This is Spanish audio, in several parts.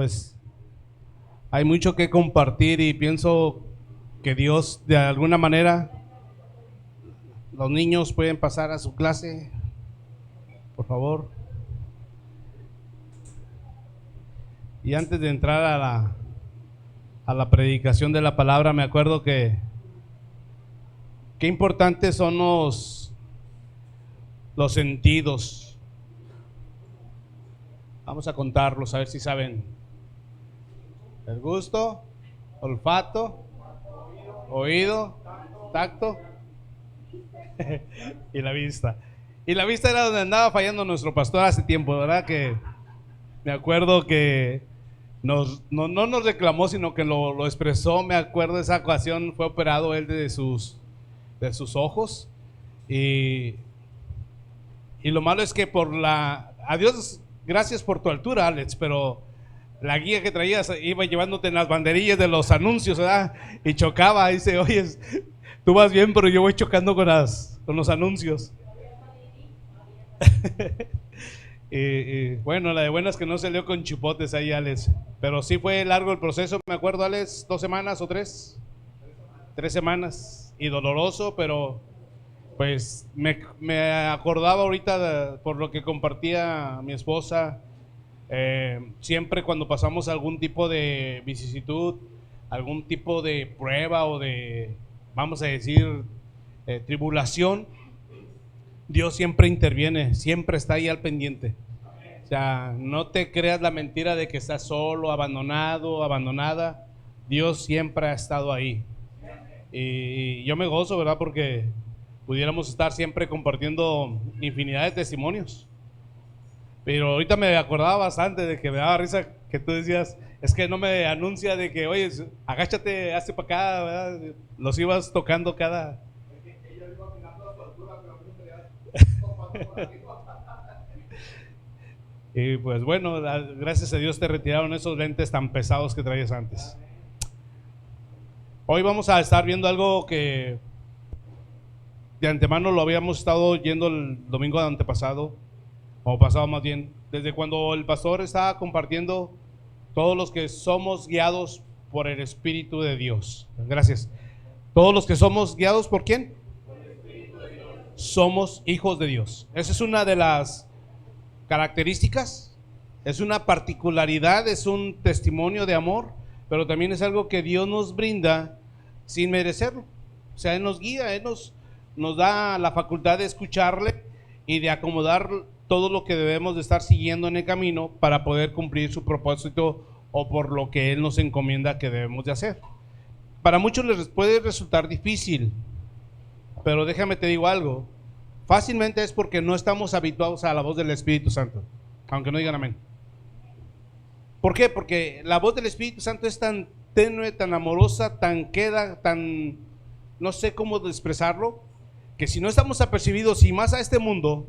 pues hay mucho que compartir y pienso que Dios de alguna manera, los niños pueden pasar a su clase, por favor. Y antes de entrar a la predicación de la palabra, me acuerdo que qué importantes son los sentidos. Vamos a contarlos, a ver si saben. El gusto, olfato, oído, tacto y la vista. Y la vista era donde andaba fallando nuestro pastor hace tiempo, ¿verdad? Que me acuerdo que no nos reclamó, sino que lo expresó. Me acuerdo de esa ocasión, fue operado él de sus ojos. Y lo malo es que a Dios, gracias por tu altura, Alex, pero la guía que traías iba llevándote en las banderillas de los anuncios, ¿verdad? Y chocaba, dice, oye, tú vas bien, pero yo voy chocando con los anuncios. Bueno, la de buenas que no se salió con chipotes ahí, Alex. Pero sí fue largo el proceso, me acuerdo, Alex, 2 semanas o 3. 3 semanas. Y doloroso, pero pues me acordaba ahorita por lo que compartía mi esposa. Siempre cuando pasamos algún tipo de vicisitud, algún tipo de prueba o de, vamos a decir, tribulación, Dios siempre interviene, siempre está ahí al pendiente. O sea, no te creas la mentira de que estás solo, abandonado, abandonada. Dios siempre ha estado ahí. Y yo me gozo, ¿verdad? Porque pudiéramos estar siempre compartiendo infinidad de testimonios. Pero ahorita me acordaba bastante de que me daba risa que tú decías, es que no me anuncia de que, oye, agáchate, hazte para acá, ¿verdad? Los ibas tocando cada... Y pues bueno, gracias a Dios te retiraron esos lentes tan pesados que traías antes. Hoy vamos a estar viendo algo que de antemano lo habíamos estado yendo el domingo antepasado, o pasado más bien, desde cuando el pastor estaba compartiendo todos los que somos guiados por el Espíritu de Dios. Gracias. Todos los que somos guiados por ¿quién? Por el Espíritu de Dios. Somos hijos de Dios. Esa es una de las características, es una particularidad, es un testimonio de amor, pero también es algo que Dios nos brinda sin merecerlo. O sea, Él nos guía, Él nos da la facultad de escucharle y de acomodar todo lo que debemos de estar siguiendo en el camino para poder cumplir su propósito o por lo que Él nos encomienda que debemos de hacer. Para muchos les puede resultar difícil, pero déjame te digo algo, fácilmente es porque no estamos habituados a la voz del Espíritu Santo, aunque no digan amén. ¿Por qué? Porque la voz del Espíritu Santo es tan tenue, tan amorosa, tan queda, tan, no sé cómo expresarlo, que si no estamos apercibidos, y más a este mundo,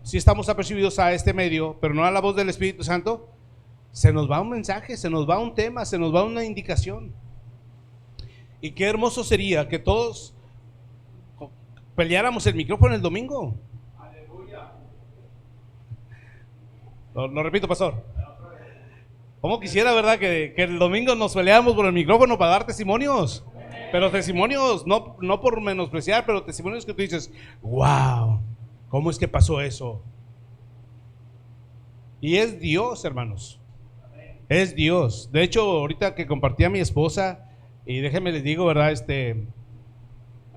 si estamos apercibidos a este medio, pero no a la voz del Espíritu Santo, se nos va un mensaje, se nos va un tema, se nos va una indicación. Y qué hermoso sería que todos peleáramos el micrófono el domingo. Aleluya. Lo repito, pastor. ¿Cómo quisiera, verdad, que el domingo nos peleáramos por el micrófono para dar testimonios? Pero testimonios, no por menospreciar, pero testimonios que tú dices, wow, ¿cómo es que pasó eso? Y es Dios, hermanos. Es Dios. De hecho, ahorita que compartí a mi esposa, y déjenme les digo, verdad,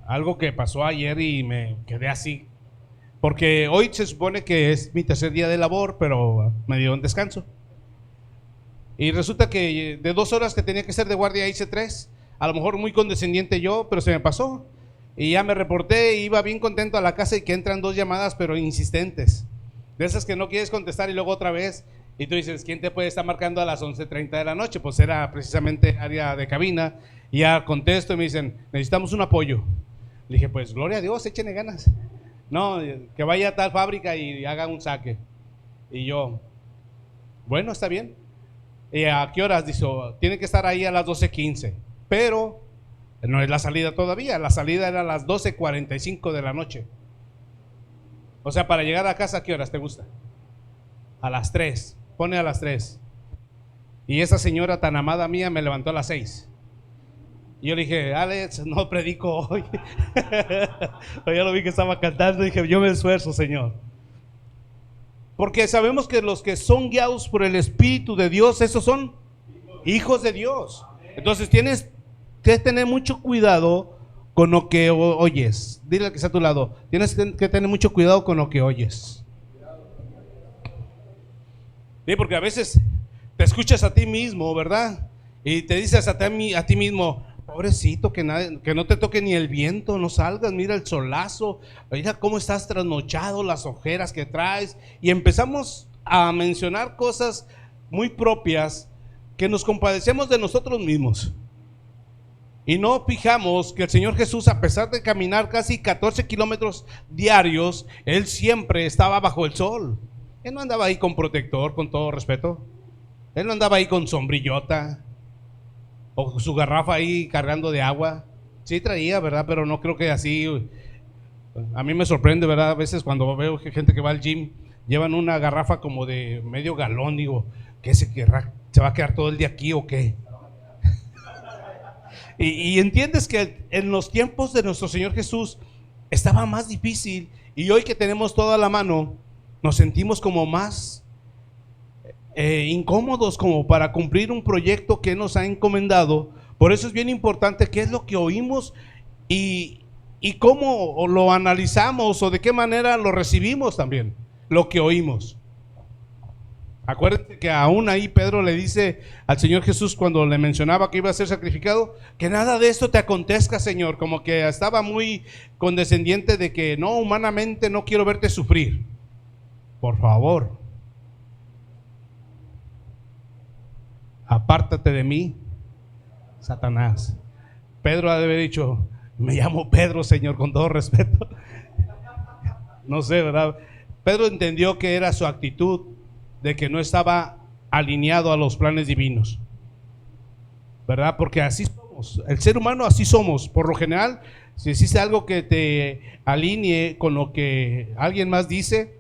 algo que pasó ayer y me quedé así. Porque hoy se supone que es mi tercer día de labor, pero me dio un descanso. Y resulta que de 2 horas que tenía que ser de guardia hice 3. A lo mejor muy condescendiente yo, pero se me pasó. Y ya me reporté, iba bien contento a la casa y que entran 2 llamadas, pero insistentes. De esas que no quieres contestar y luego otra vez. Y tú dices, ¿quién te puede estar marcando a las 11:30 de la noche? Pues era precisamente área de cabina. Y ya contesto y me dicen, necesitamos un apoyo. Le dije, pues gloria a Dios, échenle ganas. No, que vaya a tal fábrica y haga un saque. Y yo, bueno, está bien. ¿Y a qué horas? Dice, tiene que estar ahí a las 12:15. Pero no es la salida todavía. La salida era a las 12:45 de la noche. O sea, para llegar a casa, ¿a qué horas te gusta? A las 3. Pone a las 3. Y esa señora tan amada mía me levantó a las 6. Y yo le dije, Alex, no predico hoy. Pero ya lo vi que estaba cantando y dije, yo me esfuerzo, Señor. Porque sabemos que los que son guiados por el Espíritu de Dios, esos son hijos de Dios. Entonces tienes que tener mucho cuidado con lo que oyes. Dile al que está a tu lado, tienes que tener mucho cuidado con lo que oyes. Sí, porque a veces te escuchas a ti mismo, ¿verdad? Y te dices a ti mismo, pobrecito, que no te toque ni el viento, no salgas, mira el solazo, mira cómo estás trasnochado, las ojeras que traes. Y empezamos a mencionar cosas muy propias que nos compadecemos de nosotros mismos. Y no fijamos que el Señor Jesús, a pesar de caminar casi 14 kilómetros diarios, Él siempre estaba bajo el sol. Él no andaba ahí con protector, con todo respeto. Él no andaba ahí con sombrillota o su garrafa ahí cargando de agua. Sí traía, ¿verdad? Pero no creo que así. A mí me sorprende, ¿verdad? A veces cuando veo gente que va al gym, llevan una garrafa como de medio galón. Digo, ¿qué se querrá? ¿Se va a quedar todo el día aquí o qué? Y entiendes que en los tiempos de nuestro Señor Jesús estaba más difícil, y hoy que tenemos toda la mano, nos sentimos como más incómodos como para cumplir un proyecto que nos ha encomendado. Por eso es bien importante qué es lo que oímos y cómo lo analizamos, o de qué manera lo recibimos también, lo que oímos. Acuérdense que aún ahí Pedro le dice al Señor Jesús, cuando le mencionaba que iba a ser sacrificado, que nada de esto te acontezca, Señor. Como que estaba muy condescendiente de que no, humanamente no quiero verte sufrir. Por favor, apártate de mí, Satanás. Pedro ha de haber dicho, me llamo Pedro, Señor, con todo respeto. No sé, ¿verdad? Pedro entendió que era su actitud, de que no estaba alineado a los planes divinos, ¿verdad? Porque así somos, el ser humano así somos. Por lo general, si existe algo que te alinee con lo que alguien más dice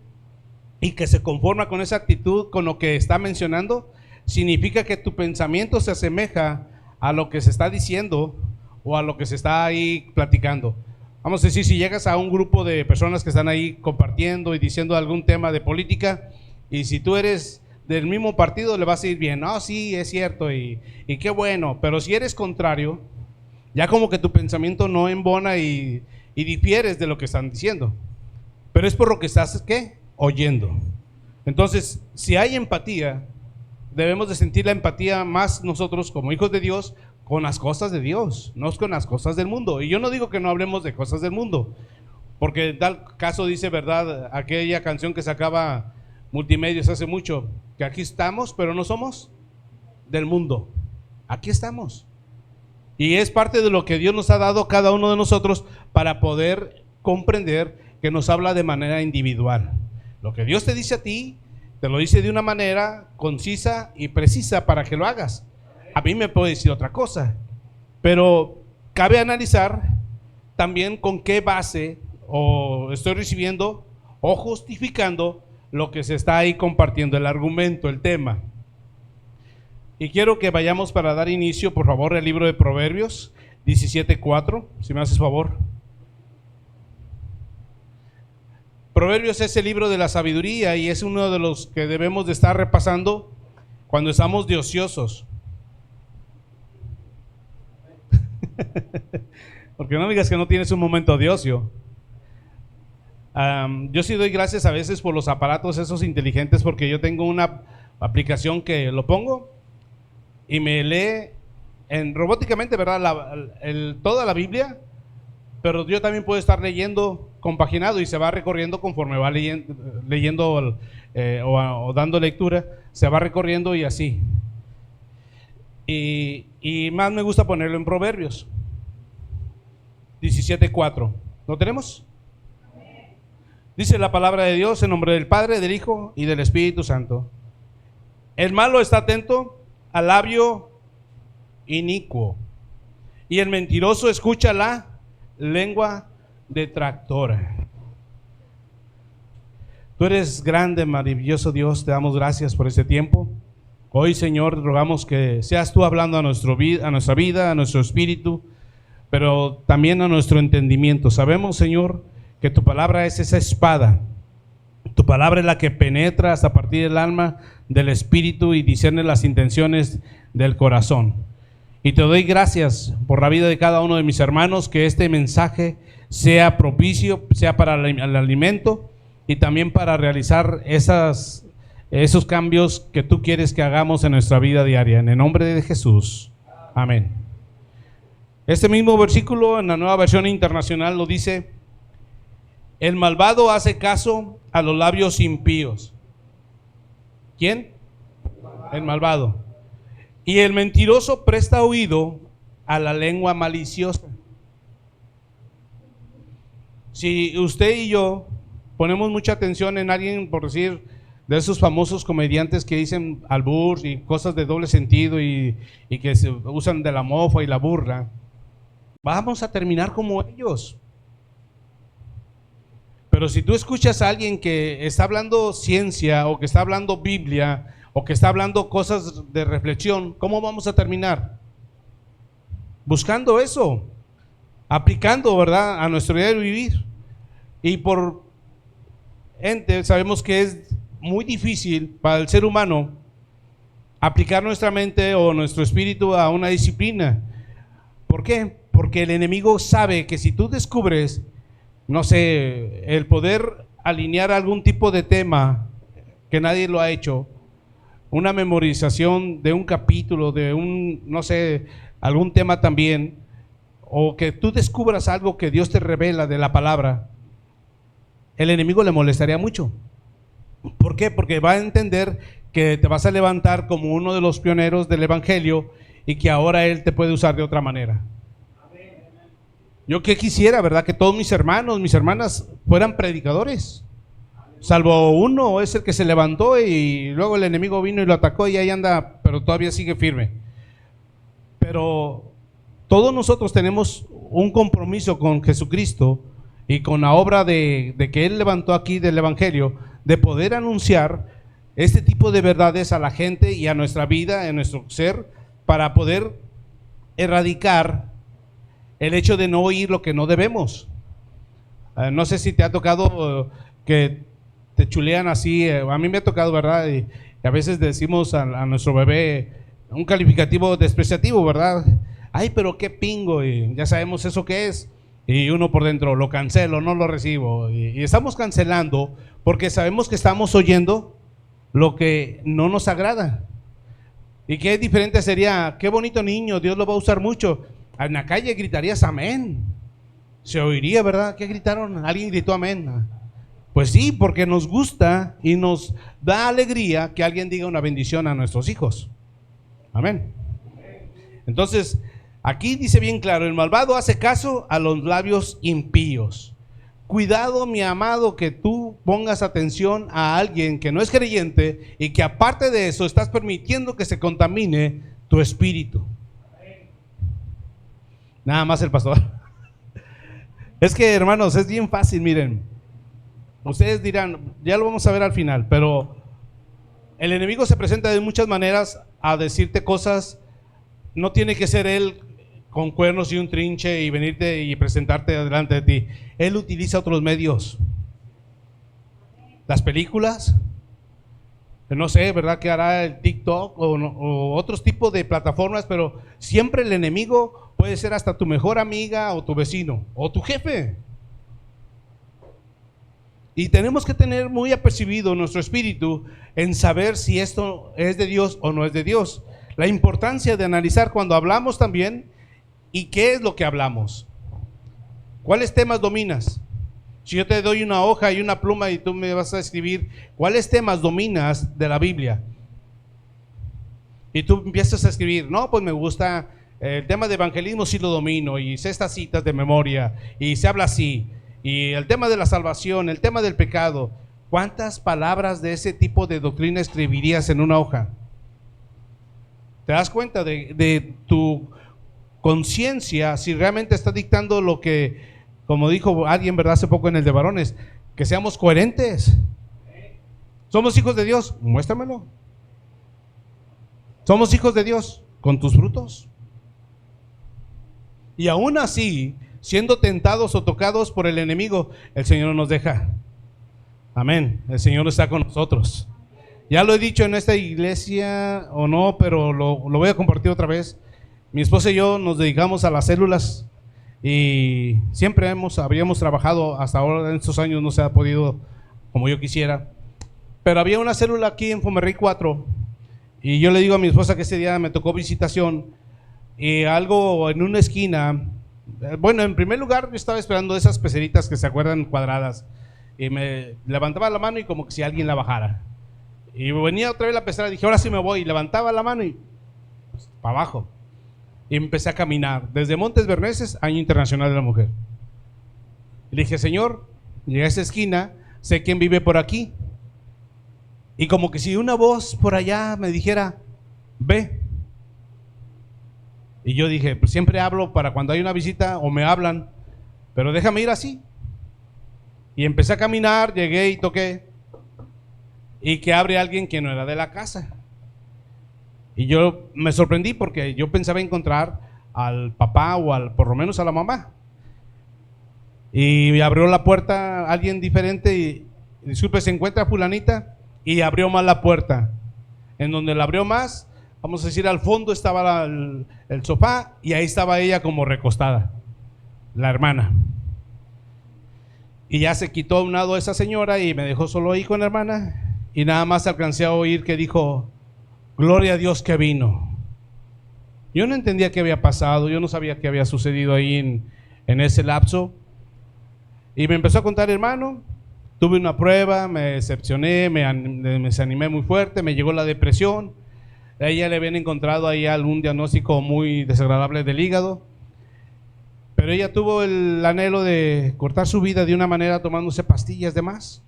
y que se conforma con esa actitud, con lo que está mencionando, significa que tu pensamiento se asemeja a lo que se está diciendo o a lo que se está ahí platicando. Vamos a decir, si llegas a un grupo de personas que están ahí compartiendo y diciendo algún tema de política, y si tú eres del mismo partido, le vas a ir bien. No, sí, es cierto, y qué bueno. Pero si eres contrario, ya como que tu pensamiento no embona y difieres de lo que están diciendo. Pero es por lo que estás, ¿qué? Oyendo. Entonces, si hay empatía, debemos de sentir la empatía más nosotros como hijos de Dios con las cosas de Dios, no con las cosas del mundo. Y yo no digo que no hablemos de cosas del mundo, porque en tal caso dice, ¿verdad?, aquella canción que sacaba Multimedios hace mucho, que aquí estamos, pero no somos del mundo. Aquí estamos. Y es parte de lo que Dios nos ha dado cada uno de nosotros para poder comprender que nos habla de manera individual. Lo que Dios te dice a ti, te lo dice de una manera concisa y precisa para que lo hagas. A mí me puede decir otra cosa, pero cabe analizar también con qué base o estoy recibiendo o justificando lo que se está ahí compartiendo, el argumento, el tema. Y quiero que vayamos para dar inicio, por favor, al libro de Proverbios 17:4, si me haces favor. Proverbios es el libro de la sabiduría y es uno de los que debemos de estar repasando cuando estamos de ociosos. Porque no digas que no tienes un momento de ocio. Yo sí doy gracias a veces por los aparatos esos inteligentes, porque yo tengo una aplicación que lo pongo y me lee robóticamente, ¿verdad?, toda la Biblia, pero yo también puedo estar leyendo compaginado y se va recorriendo conforme va leyendo o dando lectura, se va recorriendo y así. Y más me gusta ponerlo en Proverbios 17:4. ¿Lo tenemos? Dice la palabra de Dios, en nombre del Padre, del Hijo y del Espíritu Santo. El malo está atento al labio inicuo, y el mentiroso escucha la lengua detractora. Tú eres grande, maravilloso Dios, te damos gracias por este tiempo. Hoy, Señor, rogamos que seas tú hablando a nuestra vida, a nuestro espíritu, pero también a nuestro entendimiento. Sabemos, Señor, que tu palabra es esa espada. Tu palabra es la que penetra hasta partir del alma, del espíritu y discierne las intenciones del corazón. Y te doy gracias por la vida de cada uno de mis hermanos, que este mensaje sea propicio, sea para el alimento y también para realizar esos cambios que tú quieres que hagamos en nuestra vida diaria. En el nombre de Jesús. Amén. Este mismo versículo en la Nueva Versión Internacional lo dice: el malvado hace caso a los labios impíos. ¿Quién? El malvado. Y el mentiroso presta oído a la lengua maliciosa. Si usted y yo ponemos mucha atención en alguien, por decir, de esos famosos comediantes que dicen albur y cosas de doble sentido y que se usan de la mofa y la burla, vamos a terminar como ellos. Pero si tú escuchas a alguien que está hablando ciencia o que está hablando Biblia o que está hablando cosas de reflexión, ¿cómo vamos a terminar? Buscando eso, aplicando, ¿verdad?, a nuestro diario vivir. Y por ende sabemos que es muy difícil para el ser humano aplicar nuestra mente o nuestro espíritu a una disciplina. ¿Por qué? Porque el enemigo sabe que si tú descubres, no sé, el poder alinear algún tipo de tema que nadie lo ha hecho, una memorización de un capítulo, de un, no sé, algún tema también, o que tú descubras algo que Dios te revela de la palabra, el enemigo le molestaría mucho. ¿Por qué? Porque va a entender que te vas a levantar como uno de los pioneros del evangelio y que ahora él te puede usar de otra manera. Yo que quisiera, ¿verdad?, que todos mis hermanos, mis hermanas fueran predicadores, salvo uno es el que se levantó y luego el enemigo vino y lo atacó y ahí anda, pero todavía sigue firme. Pero todos nosotros tenemos un compromiso con Jesucristo y con la obra de que Él levantó aquí del evangelio, de poder anunciar este tipo de verdades a la gente y a nuestra vida, a nuestro ser, para poder erradicar el hecho de no oír lo que no debemos. No sé si te ha tocado que te chulean así. A mí me ha tocado, ¿verdad? Y a veces decimos a nuestro bebé un calificativo despreciativo, ¿verdad? Ay, pero qué pingo, y ya sabemos eso qué es. Y uno por dentro, lo cancelo, no lo recibo. Y estamos cancelando porque sabemos que estamos oyendo lo que no nos agrada. Y qué diferente sería: qué bonito niño, Dios lo va a usar mucho. En la calle gritarías amén. Se oiría, ¿verdad? ¿Qué gritaron? Alguien gritó amén. Pues sí, porque nos gusta y nos da alegría que alguien diga una bendición a nuestros hijos. Amén. Entonces, aquí dice bien claro: el malvado hace caso a los labios impíos. Cuidado, mi amado, que tú pongas atención a alguien que no es creyente y que aparte de eso estás permitiendo que se contamine tu espíritu. Nada más el pastor. Es que, hermanos, es bien fácil, miren. Ustedes dirán, ya lo vamos a ver al final, pero el enemigo se presenta de muchas maneras a decirte cosas. No tiene que ser él con cuernos y un trinche y venirte y presentarte delante de ti. Él utiliza otros medios. Las películas, no sé, ¿verdad?, que hará el TikTok o otros tipos de plataformas, pero siempre el enemigo puede ser hasta tu mejor amiga o tu vecino o tu jefe. Y tenemos que tener muy apercibido nuestro espíritu en saber si esto es de Dios o no es de Dios. La importancia de analizar cuando hablamos también y qué es lo que hablamos. ¿Cuáles temas dominas? Si yo te doy una hoja y una pluma y tú me vas a escribir, ¿cuáles temas dominas de la Biblia? Y tú empiezas a escribir, no, pues me gusta el tema de evangelismo, sí lo domino, y sé estas citas de memoria, y se habla así, y el tema de la salvación, el tema del pecado. ¿Cuántas palabras de ese tipo de doctrina escribirías en una hoja? ¿Te das cuenta de tu conciencia si realmente está dictando lo que, como dijo alguien, ¿verdad?, hace poco en el de varones, que seamos coherentes? ¿Somos hijos de Dios? Muéstramelo. Somos hijos de Dios con tus frutos. Y aún así, siendo tentados o tocados por el enemigo, el Señor no nos deja. Amén. El Señor está con nosotros. Ya lo he dicho en esta iglesia o no, pero lo voy a compartir otra vez. Mi esposa y yo nos dedicamos a las células y siempre habíamos trabajado, hasta ahora en estos años no se ha podido como yo quisiera. Pero había una célula aquí en Fomerrey 4 y yo le digo a mi esposa que ese día me tocó visitación y algo en una esquina. Bueno, en primer lugar yo estaba esperando esas peceritas que se acuerdan cuadradas y me levantaba la mano y como que si alguien la bajara. Y venía otra vez la pecera, dije ahora sí me voy, y levantaba la mano y pues, para abajo. Y empecé a caminar desde Montes Berneses, Año Internacional de la Mujer. Y le dije, Señor, llegué a esa esquina, sé quién vive por aquí. Y como que si una voz por allá me dijera, ve. Y yo dije, pues siempre hablo para cuando hay una visita o me hablan, pero déjame ir así. Y empecé a caminar, llegué y toqué. Y que abre alguien que no era de la casa. Y yo me sorprendí porque yo pensaba encontrar al papá o por lo menos a la mamá. Y abrió la puerta alguien diferente y disculpe, se encuentra fulanita, y abrió más la puerta. En donde la abrió más, vamos a decir, al fondo estaba el sofá y ahí estaba ella como recostada, la hermana. Y ya se quitó a un lado esa señora y me dejó solo ahí con la hermana. Y nada más alcancé a oír que dijo, gloria a Dios que vino. Yo no entendía qué había pasado, yo no sabía qué había sucedido ahí en ese lapso. Y me empezó a contar, hermano, tuve una prueba, me decepcioné, me desanimé muy fuerte, me llegó la depresión. A ella le habían encontrado ahí algún diagnóstico muy desagradable del hígado. Pero ella tuvo el anhelo de cortar su vida de una manera tomándose pastillas de más.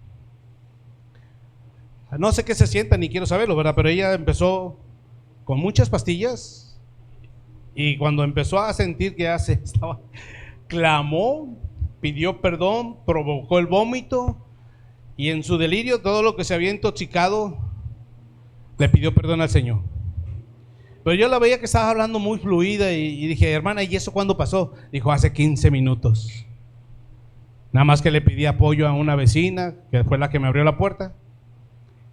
No sé qué se sienta, ni quiero saberlo, ¿verdad? Pero ella empezó con muchas pastillas y cuando empezó a sentir que ya se estaba, clamó, pidió perdón, provocó el vómito y en su delirio todo lo que se había intoxicado le pidió perdón al Señor. Pero yo la veía que estaba hablando muy fluida y dije, hermana, ¿y eso cuándo pasó? Dijo, hace 15 minutos. Nada más que le pedí apoyo a una vecina, que fue la que me abrió la puerta.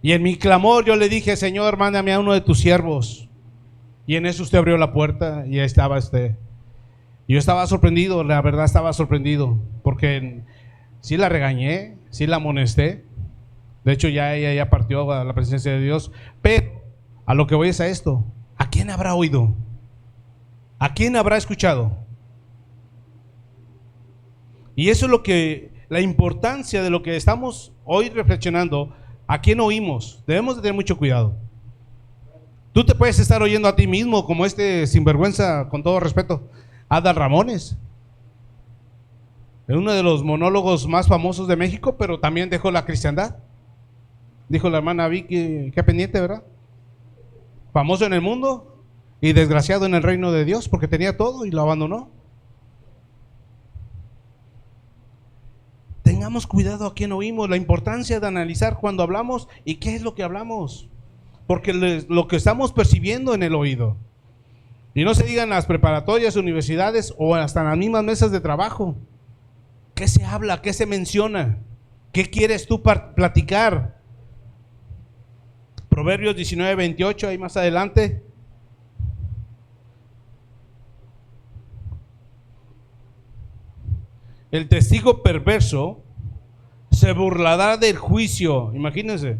Y en mi clamor yo le dije, Señor, mándame a uno de tus siervos. Y en eso usted abrió la puerta y ahí estaba Yo estaba sorprendido, la verdad estaba sorprendido, porque sí la regañé, sí la amonesté. De hecho ya ella ya partió a la presencia de Dios. Pero a lo que voy es a esto. ¿A quién habrá oído? ¿A quién habrá escuchado? Y eso es la importancia de lo que estamos hoy reflexionando. ¿A quién oímos? Debemos de tener mucho cuidado. Tú te puedes estar oyendo a ti mismo, como este sinvergüenza, con todo respeto, Adal Ramones. Es uno de los monólogos más famosos de México, pero también dejó la cristiandad. Dijo la hermana Vicky, qué pendiente, ¿verdad? Famoso en el mundo y desgraciado en el reino de Dios, porque tenía todo y lo abandonó. Tengamos cuidado a quién oímos, la importancia de analizar cuando hablamos y qué es lo que hablamos, porque lo que estamos percibiendo en el oído. Y no se digan las preparatorias, universidades o hasta en las mismas mesas de trabajo. ¿Qué se habla? ¿Qué se menciona? ¿Qué quieres tú platicar? Proverbios 19:28, ahí más adelante. El testigo perverso se burlará del juicio. Imagínense.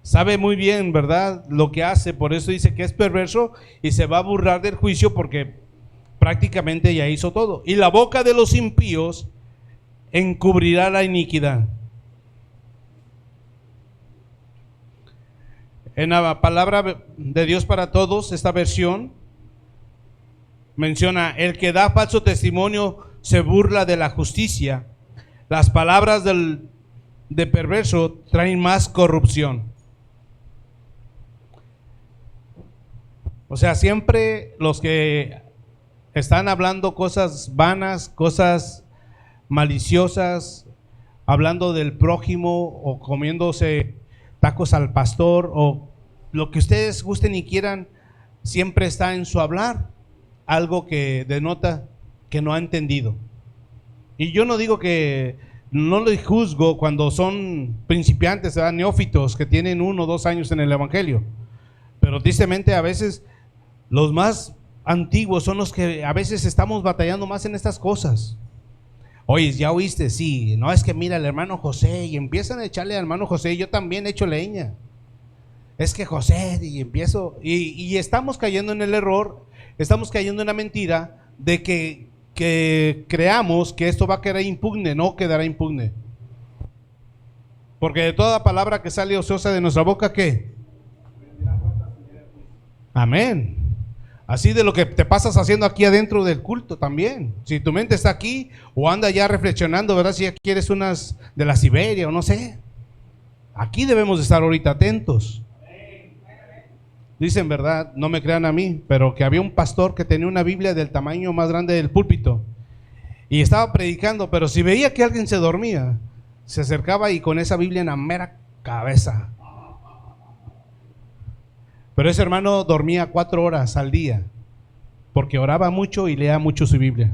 Sabe muy bien, ¿verdad?, lo que hace. Por eso dice que es perverso y se va a burlar del juicio, porque prácticamente ya hizo todo. Y la boca de los impíos encubrirá la iniquidad. En la palabra de Dios para todos, esta versión menciona: el que da falso testimonio se burla de la justicia. Las palabras de perverso traen más corrupción. O sea, siempre los que están hablando cosas vanas, cosas maliciosas, hablando del prójimo o comiéndose tacos al pastor o lo que ustedes gusten y quieran, siempre está en su hablar algo que denota que no ha entendido. Y yo no digo que no le juzgo cuando son principiantes, ¿verdad? Neófitos que tienen 1 o 2 años en el evangelio, pero tristemente a veces los más antiguos son los que a veces estamos batallando más en estas cosas. Oye, ¿ya oíste? Sí, no, es que mira el hermano José, y empiezan a echarle al hermano José. Yo también echo leña. Es que José, y empiezo, y estamos cayendo en el error, estamos cayendo en la mentira de que creamos que esto va a quedar impugne. No quedará impugne, porque de toda palabra que sale ociosa de nuestra boca, ¿qué? Amén. Así de lo que te pasas haciendo aquí adentro del culto también. Si tu mente está aquí o anda ya reflexionando, ¿verdad? Si ya quieres unas de la Siberia o no sé. Aquí debemos de estar ahorita atentos. Dicen, ¿verdad? No me crean a mí, pero que había un pastor que tenía una Biblia del tamaño más grande del púlpito y estaba predicando, pero si veía que alguien se dormía, se acercaba y con esa Biblia en la mera cabeza. Pero ese hermano dormía 4 horas al día porque oraba mucho y leía mucho su Biblia.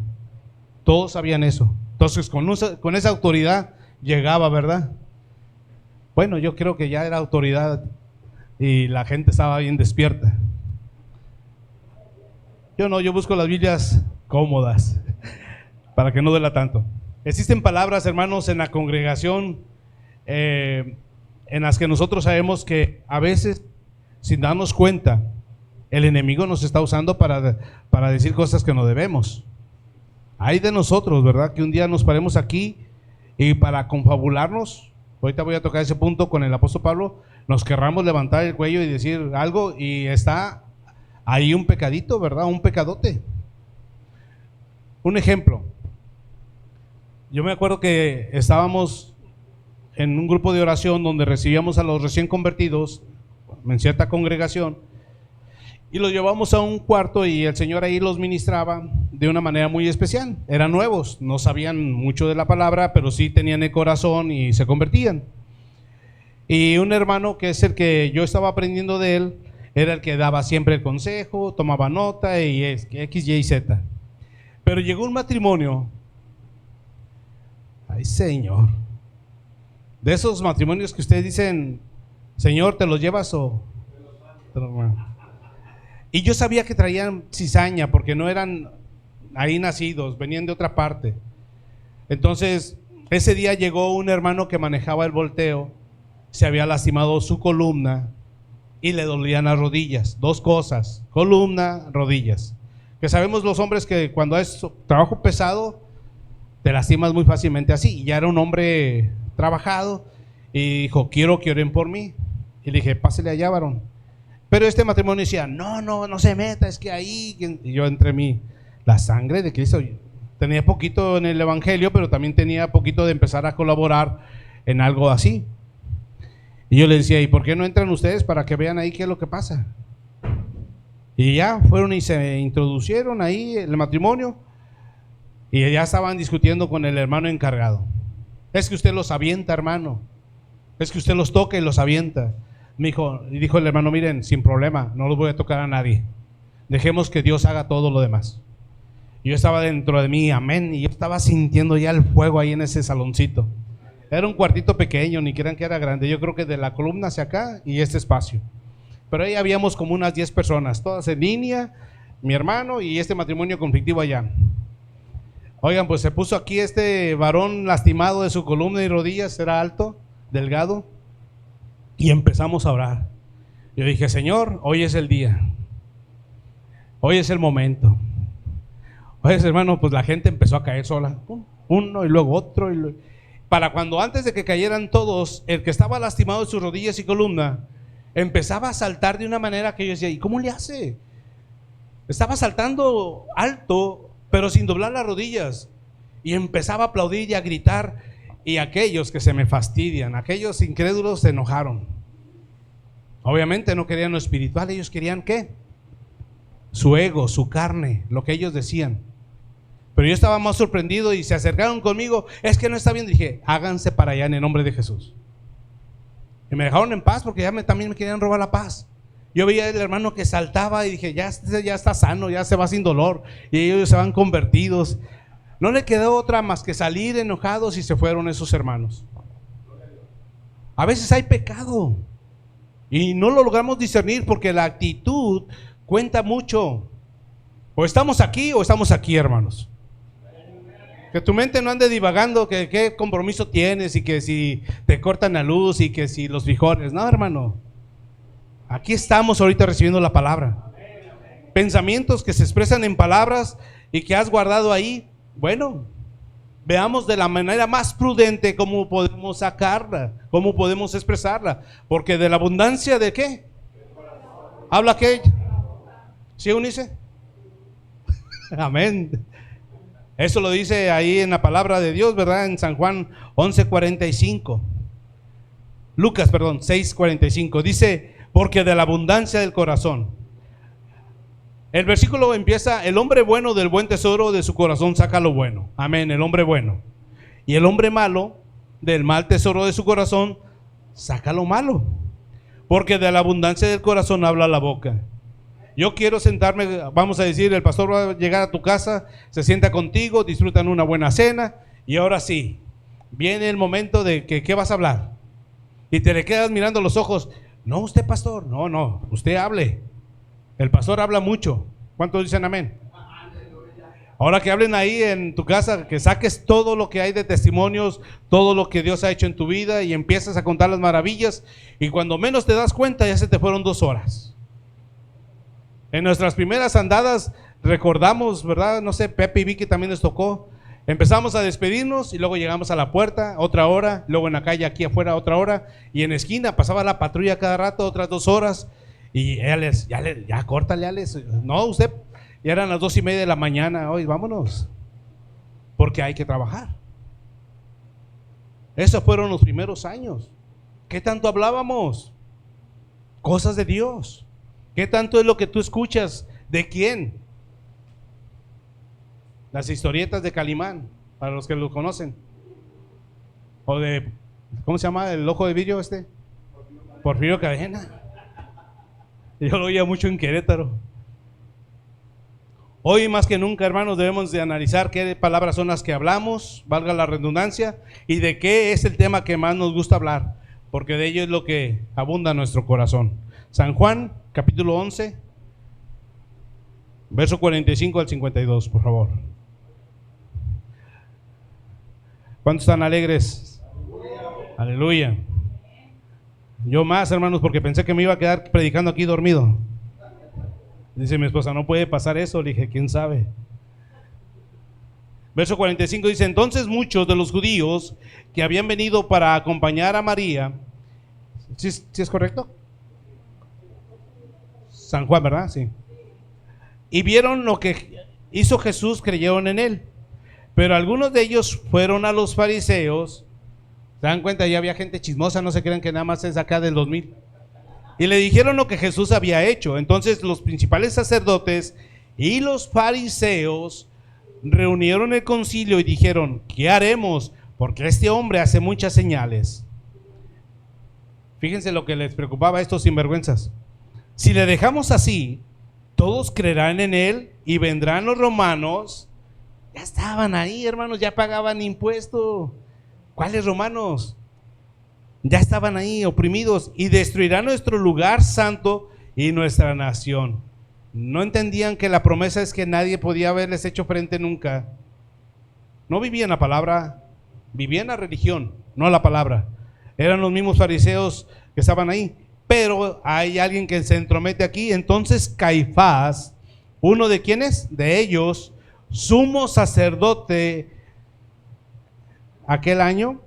Todos sabían eso. Entonces con esa autoridad llegaba, ¿verdad? Bueno, yo creo que ya era autoridad y la gente estaba bien despierta. Yo no, yo busco las Biblias cómodas para que no duela tanto. Existen palabras, hermanos, en la congregación en las que nosotros sabemos que a veces, sin darnos cuenta, el enemigo nos está usando para decir cosas que no debemos. Hay de nosotros, ¿verdad? Que un día nos paremos aquí y para confabularnos, ahorita voy a tocar ese punto con el apóstol Pablo, nos querramos levantar el cuello y decir algo y está ahí un pecadito, ¿verdad? Un pecadote. Un ejemplo. Yo me acuerdo que estábamos en un grupo de oración donde recibíamos a los recién convertidos en cierta congregación y los llevamos a un cuarto y el Señor ahí los ministraba de una manera muy especial. Eran nuevos, no sabían mucho de la palabra, pero sí tenían el corazón y se convertían. Y un hermano que es el que yo estaba aprendiendo de él, era el que daba siempre el consejo, tomaba nota y X, Y, Z. Pero llegó un matrimonio, ay Señor, de esos matrimonios que ustedes dicen, Señor, ¿te los llevas o...? Y yo sabía que traían cizaña porque no eran ahí nacidos, venían de otra parte. Entonces, ese día llegó un hermano que manejaba el volteo, se había lastimado su columna y le dolían las rodillas. 2 cosas, columna, rodillas. Que sabemos los hombres que cuando es trabajo pesado, te lastimas muy fácilmente así. Y ya era un hombre trabajado y dijo, quiero que oren por mí. Y le dije, pásele allá, varón. Pero este matrimonio decía, no se meta, es que ahí, y yo entre mí, la sangre de Cristo, tenía poquito en el evangelio, pero también tenía poquito de empezar a colaborar en algo así. Y yo le decía, ¿y por qué no entran ustedes para que vean ahí qué es lo que pasa? Y ya fueron y se introducieron ahí el matrimonio y ya estaban discutiendo con el hermano encargado. Es que usted los avienta, hermano. Es que usted los toca y los avienta. Y dijo el hermano, miren, sin problema, no los voy a tocar a nadie. Dejemos que Dios haga todo lo demás. Y yo estaba dentro de mí, amén, y yo estaba sintiendo ya el fuego ahí en ese saloncito. Era un cuartito pequeño, ni crean que era grande. Yo creo que de la columna hacia acá y este espacio. Pero ahí habíamos como unas 10 personas, todas en línea, mi hermano y este matrimonio conflictivo allá. Oigan, pues se puso aquí este varón lastimado de su columna y rodillas, era alto, delgado, y empezamos a orar. Yo dije, Señor, hoy es el día, hoy es el momento. Oye, hermano, pues la gente empezó a caer sola, uno y luego otro, para cuando antes de que cayeran todos, el que estaba lastimado de sus rodillas y columna empezaba a saltar de una manera que yo decía, ¿y cómo le hace? Estaba saltando alto, pero sin doblar las rodillas, y empezaba a aplaudir y a gritar, y aquellos que se me fastidian, aquellos incrédulos se enojaron. Obviamente no querían lo espiritual, ellos querían ¿qué? Su ego, su carne, lo que ellos decían. Pero yo estaba más sorprendido y se acercaron conmigo, es que no está bien. Dije, háganse para allá en el nombre de Jesús. Y me dejaron en paz porque ya también me querían robar la paz. Yo veía al hermano que saltaba y dije, ya está sano, ya se va sin dolor. Y ellos se van convertidos. No le quedó otra más que salir enojados y se fueron esos hermanos. A veces hay pecado y no lo logramos discernir porque la actitud cuenta mucho. O estamos aquí, hermanos. Que tu mente no ande divagando que qué compromiso tienes y que si te cortan la luz y que si los frijoles. No, hermano. Aquí estamos ahorita recibiendo la palabra. Pensamientos que se expresan en palabras y que has guardado ahí. Bueno, veamos de la manera más prudente cómo podemos sacarla, cómo podemos expresarla. Porque de la abundancia de ¿qué? ¿Habla qué? ¿Sí, Eunice? Amén. Eso lo dice ahí en la palabra de Dios, ¿verdad? En San Juan 11:45. Lucas, 6:45. Dice, porque de la abundancia del corazón. El versículo empieza, el hombre bueno del buen tesoro de su corazón saca lo bueno. Amén, el hombre bueno. Y el hombre malo del mal tesoro de su corazón saca lo malo. Porque de la abundancia del corazón habla la boca. Yo quiero sentarme, vamos a decir, el pastor va a llegar a tu casa, se sienta contigo, disfrutan una buena cena y ahora sí, viene el momento de que ¿qué vas a hablar? Y te le quedas mirando los ojos. No, usted pastor, no, usted hable. El pastor habla mucho. ¿Cuántos dicen amén? Ahora que hablen ahí en tu casa, que saques todo lo que hay de testimonios, todo lo que Dios ha hecho en tu vida y empiezas a contar las maravillas y cuando menos te das cuenta ya se te fueron 2 horas. En nuestras primeras andadas recordamos, ¿verdad? No sé, Pepe y Vicky también les tocó. Empezamos a despedirnos y luego llegamos a la puerta, otra hora, luego en la calle aquí afuera otra hora y en la esquina pasaba la patrulla cada rato, otras 2 horas y ya córtale, Alex. No, usted, ya eran las 2:30 de la mañana, hoy vámonos, porque hay que trabajar. Esos fueron los primeros años. ¿Qué tanto hablábamos? Cosas de Dios. ¿Qué tanto es lo que tú escuchas? ¿De quién? Las historietas de Calimán, para los que lo conocen. O de, ¿cómo se llama? El ojo de vidrio Porfirio Cadena. Yo lo oía mucho en Querétaro. Hoy más que nunca, hermanos, debemos de analizar qué palabras son las que hablamos, valga la redundancia, y de qué es el tema que más nos gusta hablar, porque de ello es lo que abunda en nuestro corazón. San Juan, capítulo 11, verso 45 al 52, por favor. ¿Cuántos están alegres? Aleluya. Yo más, hermanos, porque pensé que me iba a quedar predicando aquí dormido. Dice mi esposa, no puede pasar eso. Le dije, ¿quién sabe? Verso 45 dice, entonces muchos de los judíos que habían venido para acompañar a María, ¿sí es correcto? San Juan, ¿verdad? Sí. Y vieron lo que hizo Jesús, creyeron en él. Pero algunos de ellos fueron a los fariseos. ¿Se dan cuenta? Ya había gente chismosa, no se crean que nada más es acá del 2000. Y le dijeron lo que Jesús había hecho. Entonces los principales sacerdotes y los fariseos reunieron el concilio y dijeron, ¿qué haremos? Porque este hombre hace muchas señales. Fíjense lo que les preocupaba a estos sinvergüenzas. Si le dejamos así, todos creerán en él y vendrán los romanos. Ya estaban ahí, hermanos, ya pagaban impuesto. ¿Cuáles romanos? Ya estaban ahí oprimidos y destruirán nuestro lugar santo y nuestra nación. No entendían que la promesa es que nadie podía haberles hecho frente nunca. No vivían la palabra, vivían la religión, no la palabra. Eran los mismos fariseos que estaban ahí. Pero hay alguien que se entromete aquí. Entonces Caifás, uno de quienes, de ellos, sumo sacerdote aquel año,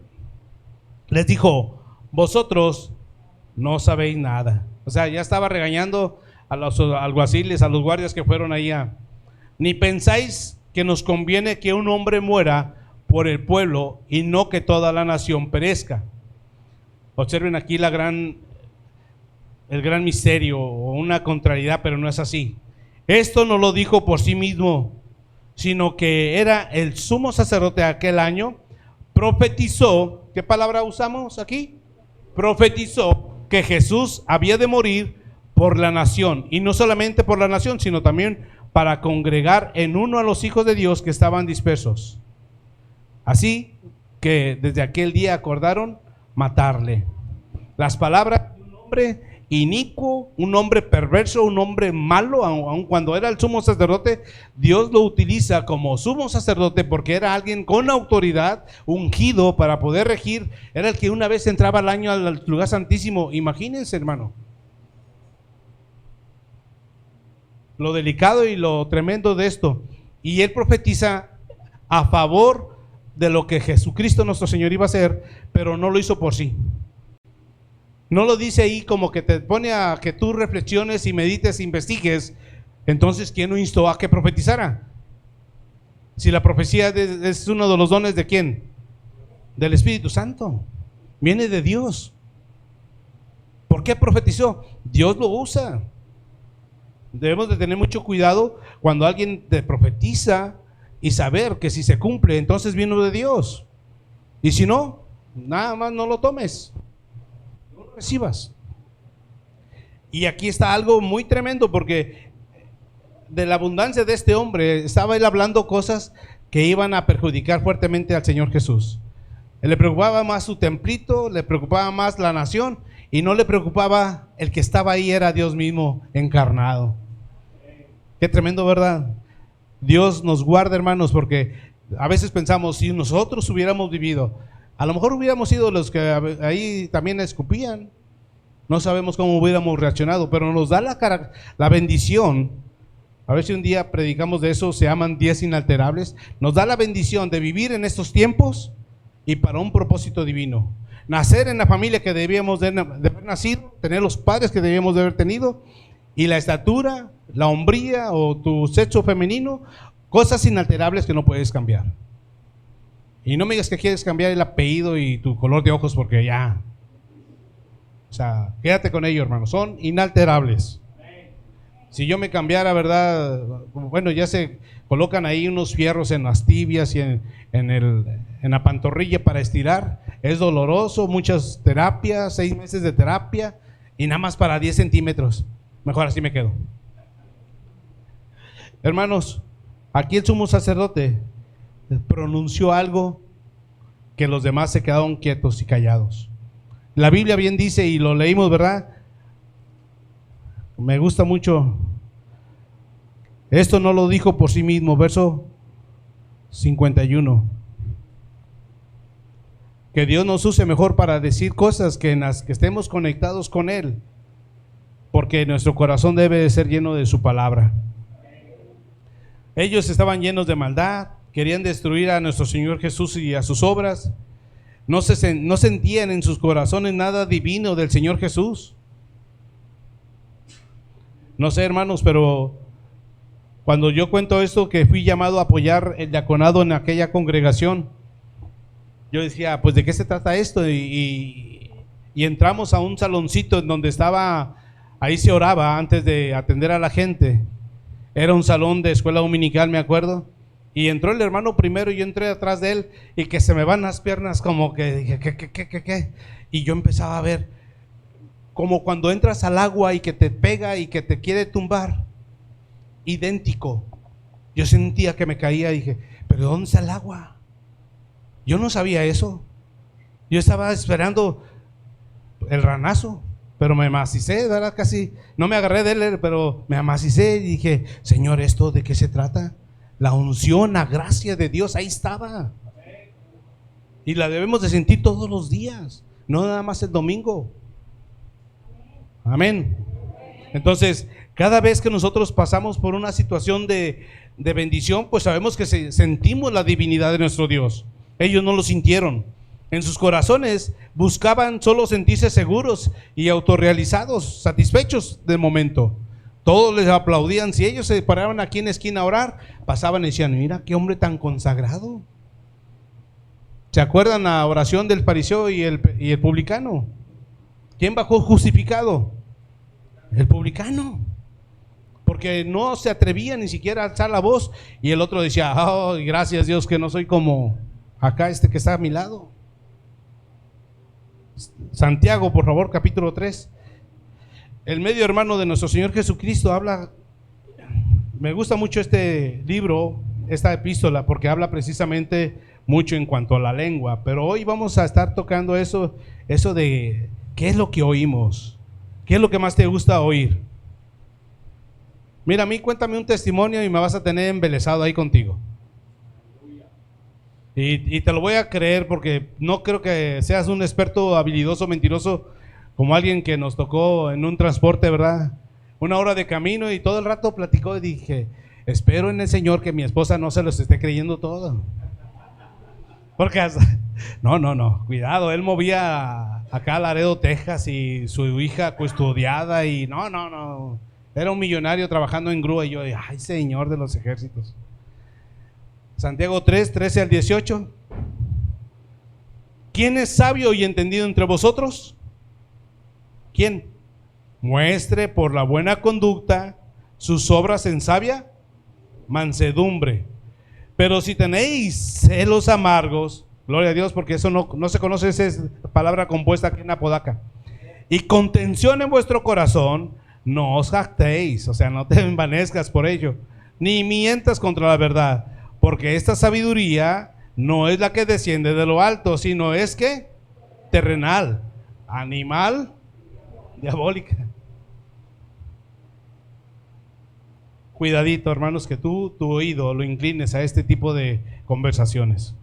les dijo, vosotros no sabéis nada. O sea, ya estaba regañando a los alguaciles, a los guardias que fueron allá. Ni pensáis que nos conviene que un hombre muera por el pueblo y no que toda la nación perezca. Observen aquí el gran misterio o una contrariedad, pero no es así. Esto no lo dijo por sí mismo, sino que era el sumo sacerdote aquel año, profetizó. ¿Qué palabra usamos aquí? Profetizó que Jesús había de morir por la nación, y no solamente por la nación, sino también para congregar en uno a los hijos de Dios que estaban dispersos. Así que desde aquel día acordaron matarle. Las palabras de un hombre inicuo, un hombre perverso, un hombre malo, aun cuando era el sumo sacerdote, Dios lo utiliza como sumo sacerdote porque era alguien con autoridad, ungido para poder regir. Era el que una vez entraba al año al lugar santísimo. Imagínense, hermano, lo delicado y lo tremendo de esto. Y él profetiza a favor de lo que Jesucristo nuestro Señor iba a hacer, pero no lo hizo por sí. No lo dice ahí como que te pone a que tú reflexiones y medites, investigues. Entonces, ¿quién lo instó a que profetizara? Si la profecía es uno de los dones de ¿quién? Del Espíritu Santo. Viene de Dios. ¿Por qué profetizó? Dios lo usa. Debemos de tener mucho cuidado cuando alguien te profetiza y saber que si se cumple, entonces vino de Dios. Y si no, nada más no lo tomes. Recibas. Y aquí está algo muy tremendo, porque de la abundancia de este hombre estaba él hablando cosas que iban a perjudicar fuertemente al Señor Jesús. Le preocupaba más su templito, le preocupaba más la nación, y no le preocupaba el que estaba ahí, era Dios mismo encarnado. Qué tremendo, ¿verdad? Dios nos guarda, hermanos, porque a veces pensamos, si nosotros hubiéramos vivido, a lo mejor hubiéramos sido los que ahí también escupían. No sabemos cómo hubiéramos reaccionado, pero nos da la bendición. A ver si un día predicamos de eso, se llaman 10 inalterables. Nos da la bendición de vivir en estos tiempos y para un propósito divino. Nacer en la familia que debíamos de haber nacido, tener los padres que debíamos de haber tenido, y la estatura, la hombría o tu sexo femenino, cosas inalterables que no puedes cambiar. Y no me digas que quieres cambiar el apellido y tu color de ojos porque ya. O sea, quédate con ello, hermano. Son inalterables. Si yo me cambiara, ¿verdad? Bueno, ya se colocan ahí unos fierros en las tibias y en la pantorrilla para estirar. Es doloroso, muchas terapias, 6 meses de terapia y nada más para 10 centímetros. Mejor así me quedo. Hermanos, aquí el sumo sacerdote pronunció algo que los demás se quedaron quietos y callados. La Biblia bien dice, y lo leímos, ¿verdad? Me gusta mucho. Esto no lo dijo por sí mismo, verso 51. Que Dios nos use mejor para decir cosas que en las que estemos conectados con Él, porque nuestro corazón debe de ser lleno de su palabra. Ellos estaban llenos de maldad, querían destruir a nuestro Señor Jesús y a sus obras. No sentían en sus corazones nada divino del Señor Jesús. No sé, hermanos, pero cuando yo cuento esto, que fui llamado a apoyar el diaconado en aquella congregación, yo decía, pues ¿de qué se trata esto? Y entramos a un saloncito en donde estaba, ahí se oraba antes de atender a la gente. Era un salón de escuela dominical, me acuerdo. Y entró el hermano primero y yo entré atrás de él, y que se me van las piernas, como que dije, ¿qué? Y yo empezaba a ver, como cuando entras al agua y que te pega y que te quiere tumbar, idéntico. Yo sentía que me caía y dije, ¿pero dónde está el agua? Yo no sabía eso. Yo estaba esperando el ranazo, pero me amacicé, ¿verdad? Casi, no me agarré de él, pero me amacicé y dije, Señor, ¿esto de qué se trata? La unción, la gracia de Dios, ahí estaba. Y la debemos de sentir todos los días, no nada más el domingo. Amén. Entonces, cada vez que nosotros pasamos por una situación de bendición, pues sabemos que sentimos la divinidad de nuestro Dios. Ellos no lo sintieron. En sus corazones buscaban solo sentirse seguros y autorrealizados, satisfechos de momento. Todos les aplaudían. Si ellos se paraban aquí en la esquina a orar, pasaban y decían, mira qué hombre tan consagrado. ¿Se acuerdan la oración del fariseo y el publicano? ¿Quién bajó justificado? El publicano. Porque no se atrevía ni siquiera a alzar la voz. Y el otro decía, oh, gracias Dios que no soy como acá este que está a mi lado. Santiago, por favor, capítulo 3. El medio hermano de nuestro Señor Jesucristo habla, me gusta mucho este libro, esta epístola, porque habla precisamente mucho en cuanto a la lengua, pero hoy vamos a estar tocando eso de qué es lo que oímos, qué es lo que más te gusta oír. Mira, a mí cuéntame un testimonio y me vas a tener embelesado ahí contigo. Y te lo voy a creer porque no creo que seas un experto habilidoso, mentiroso, como alguien que nos tocó en un transporte, ¿verdad? 1 hora de camino y todo el rato platicó y dije, espero en el Señor que mi esposa no se los esté creyendo todo. Porque no, cuidado, él movía acá a Laredo, Texas y su hija custodiada y no, era un millonario trabajando en grúa y yo, ay Señor de los ejércitos. Santiago 3, 13 al 18. ¿Quién es sabio y entendido entre vosotros? ¿Quién? Muestre por la buena conducta sus obras en sabia mansedumbre. Pero si tenéis celos amargos, gloria a Dios, porque eso no se conoce, esa es palabra compuesta aquí en Apodaca, y contención en vuestro corazón, no os jactéis, o sea, no te envanezcas por ello, ni mientas contra la verdad, porque esta sabiduría no es la que desciende de lo alto, sino es que terrenal, animal, diabólica. Cuidadito, hermanos, que tu oído lo inclines a este tipo de conversaciones.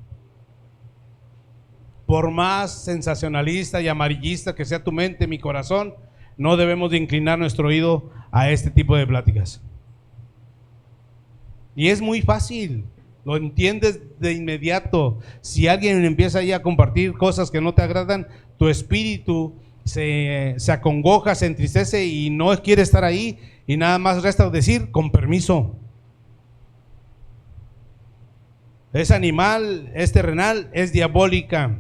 Por más sensacionalista y amarillista que sea tu mente, mi corazón, no debemos de inclinar nuestro oído a este tipo de pláticas. Y es muy fácil, lo entiendes de inmediato. Si alguien empieza ahí a compartir cosas que no te agradan, tu espíritu se acongoja, se entristece y no quiere estar ahí. Y nada más resta decir, con permiso. Es animal, es terrenal, es diabólica.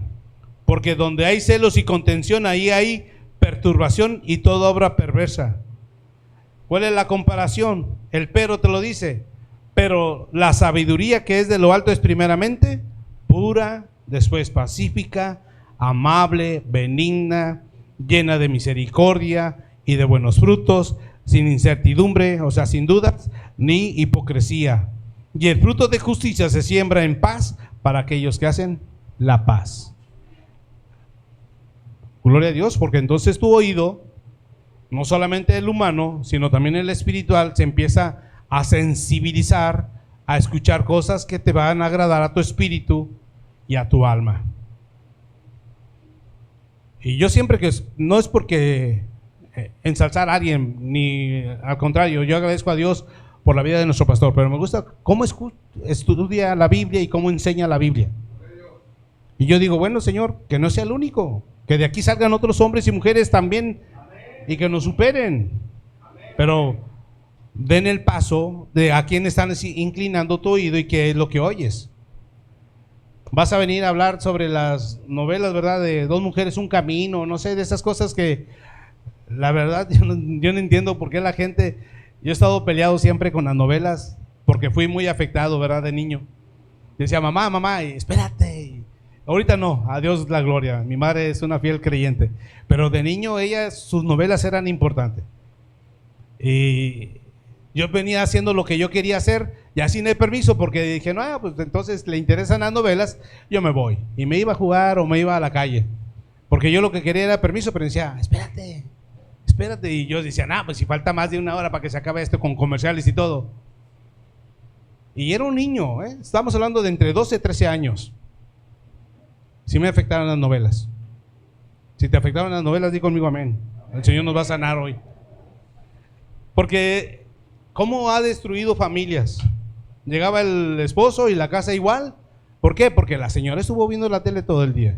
Porque donde hay celos y contención, ahí hay perturbación y toda obra perversa. ¿Cuál es la comparación? El pero te lo dice. Pero la sabiduría que es de lo alto es primeramente pura, después pacífica, amable, benigna, llena de misericordia y de buenos frutos, sin incertidumbre, o sea, sin dudas, ni hipocresía. Y el fruto de justicia se siembra en paz para aquellos que hacen la paz. Gloria a Dios, porque entonces tu oído, no solamente el humano, sino también el espiritual, se empieza a sensibilizar, a escuchar cosas que te van a agradar a tu espíritu y a tu alma. Y yo siempre que, no es porque ensalzar a alguien, ni al contrario, yo agradezco a Dios por la vida de nuestro pastor, pero me gusta cómo estudia la Biblia y cómo enseña la Biblia. Y yo digo, bueno, Señor, que no sea el único, que de aquí salgan otros hombres y mujeres también y que nos superen, pero den el paso de a quién están inclinando tu oído y qué es lo que oyes. Vas a venir a hablar sobre las novelas, ¿verdad? De Dos mujeres, un camino, no sé, de esas cosas que la verdad yo no entiendo por qué la gente. Yo he estado peleado siempre con las novelas porque fui muy afectado, ¿verdad? De niño. Decía, mamá, espérate. Ahorita no, a Dios la gloria. Mi madre es una fiel creyente, pero de niño sus novelas eran importantes. Y yo venía haciendo lo que yo quería hacer, ya sin el permiso, porque dije, no, pues entonces le interesan las novelas, yo me voy. Y me iba a jugar o me iba a la calle, porque yo lo que quería era permiso, pero decía, espérate. Y yo decía, pues si falta más de 1 hora para que se acabe esto con comerciales y todo. Y era un niño, estamos hablando de entre 12 y 13 años. Si me afectaron las novelas. Si te afectaron las novelas, di conmigo amén. El Señor nos va a sanar hoy. Porque ¿cómo ha destruido familias? Llegaba el esposo y la casa igual. ¿Por qué? Porque la señora estuvo viendo la tele todo el día.